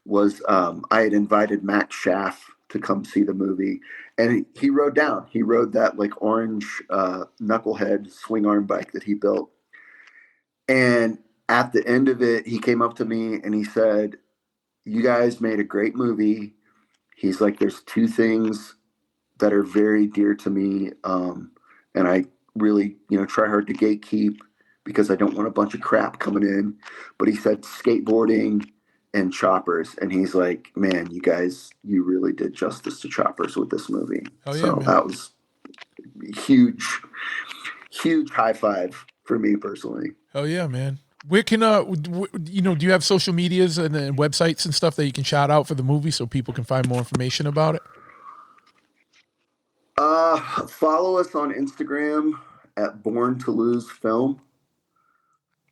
was I had invited Max Schaff to come see the movie, and he rode that like orange knucklehead swing arm bike that he built. And at the end of it, he came up to me and he said, "You guys made a great movie." He's like, "There's 2 things that are very dear to me, and I really, try hard to gatekeep because I don't want a bunch of crap coming in." But he said skateboarding and choppers, and he's like, "Man, you guys, you really did justice to choppers with this movie." Oh, yeah, so man. that was huge high five for me personally. Oh yeah, man. Where can do you have social medias and websites and stuff that you can shout out for the movie so people can find more information about it? Follow us on Instagram at Born to Lose Film.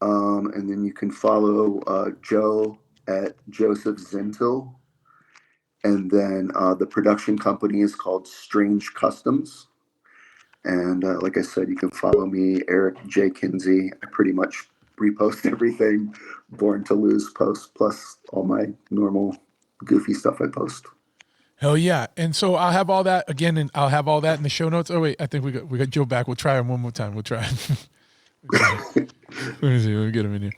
And then you can follow Joe at Joseph Zentil. And then the production company is called Strange Customs. And like I said, you can follow me, Eric J. Kinsey. I pretty much repost everything Born to Lose posts, plus all my normal goofy stuff I post. Hell yeah. And so I'll have all that again, and I'll have all that in the show notes. Oh wait, I think we got Joe back. We'll try him one more time. We'll try him. Let me see. Let me get him in here.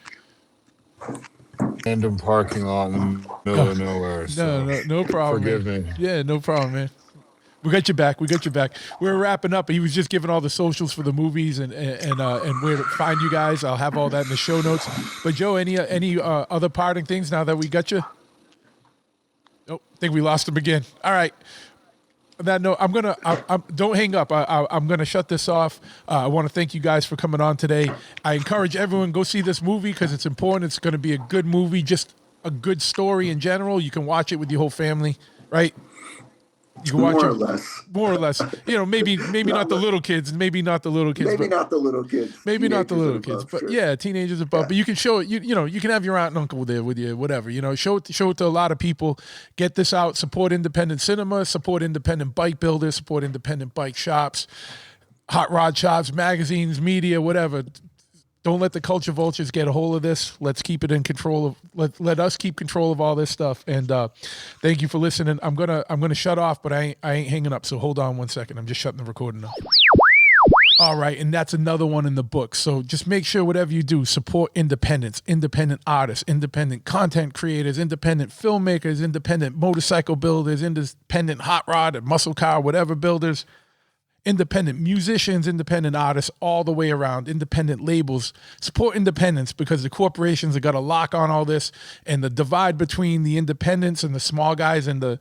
Random parking lot in the middle of nowhere. So no problem. Forgive man. me. Yeah, no problem, man. We got you back. We're wrapping up. He was just giving all the socials for the movies and where to find you guys. I'll have all that in the show notes. But Joe, any other parting things now that we got you? Nope. I think we lost him again. All right. On that note, don't hang up. I'm gonna shut this off. I want to thank you guys for coming on today. I encourage everyone, go see this movie because it's important. It's going to be a good movie, just a good story in general. You can watch it with your whole family, right? You can watch More or them less. more or less. You know, maybe not the little kids, maybe not the little kids, Maybe but not the little kids. maybe not the Teenagers little and kids, above, but sure. yeah, teenagers above. Yeah. But you can show it. You know, you can have your aunt and uncle there with you, whatever. You know, show it to a lot of people. Get this out. Support independent cinema. Support independent bike builders. Support independent bike shops, hot rod shops, magazines, media, whatever. Don't let the culture vultures get a hold of this. Let's keep it in control of. Let us keep control of all this stuff. And thank you for listening. I'm gonna shut off, but I ain't hanging up. So hold on one second. I'm just shutting the recording off. All right, and that's another one in the book. So just make sure whatever you do, support independence, independent artists, independent content creators, independent filmmakers, independent motorcycle builders, independent hot rod and muscle car, whatever builders. Independent musicians, independent artists, all the way around, independent labels. Support independence because the corporations have got a lock on all this, and the divide between the independents and the small guys and the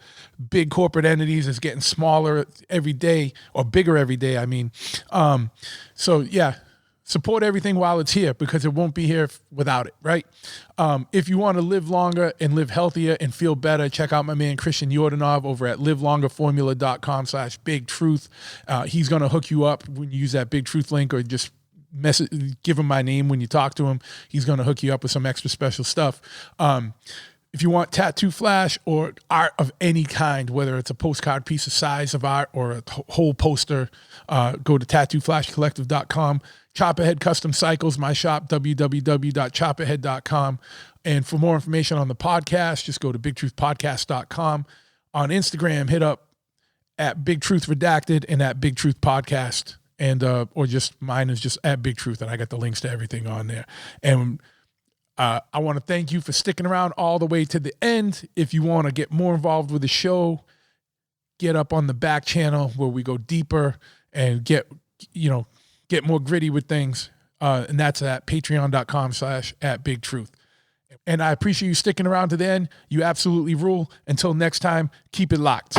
big corporate entities is getting smaller every day, or bigger every day, I mean. So yeah, support everything while it's here because it won't be here without it, right? If you want to live longer and live healthier and feel better, check out my man Christian Yordanov over at livelongerformula.com/big truth. He's going to hook you up when you use that Big Truth link, or just give him my name when you talk to him. He's going to hook you up with some extra special stuff. If you want tattoo flash or art of any kind, whether it's a postcard piece of size of art or a whole poster, go to tattooflashcollective.com. Chopperhead Custom Cycles, my shop, www.chopperhead.com. And for more information on the podcast, just go to bigtruthpodcast.com. On Instagram, hit up at Big Truth Redacted and at Big Truth Podcast. And, or just mine is just at Big Truth, and I got the links to everything on there. And I want to thank you for sticking around all the way to the end. If you want to get more involved with the show, get up on the back channel where we go deeper and get more gritty with things. And that's at patreon.com/@bigtruth. And I appreciate you sticking around to the end. You absolutely rule. Until next time, keep it locked.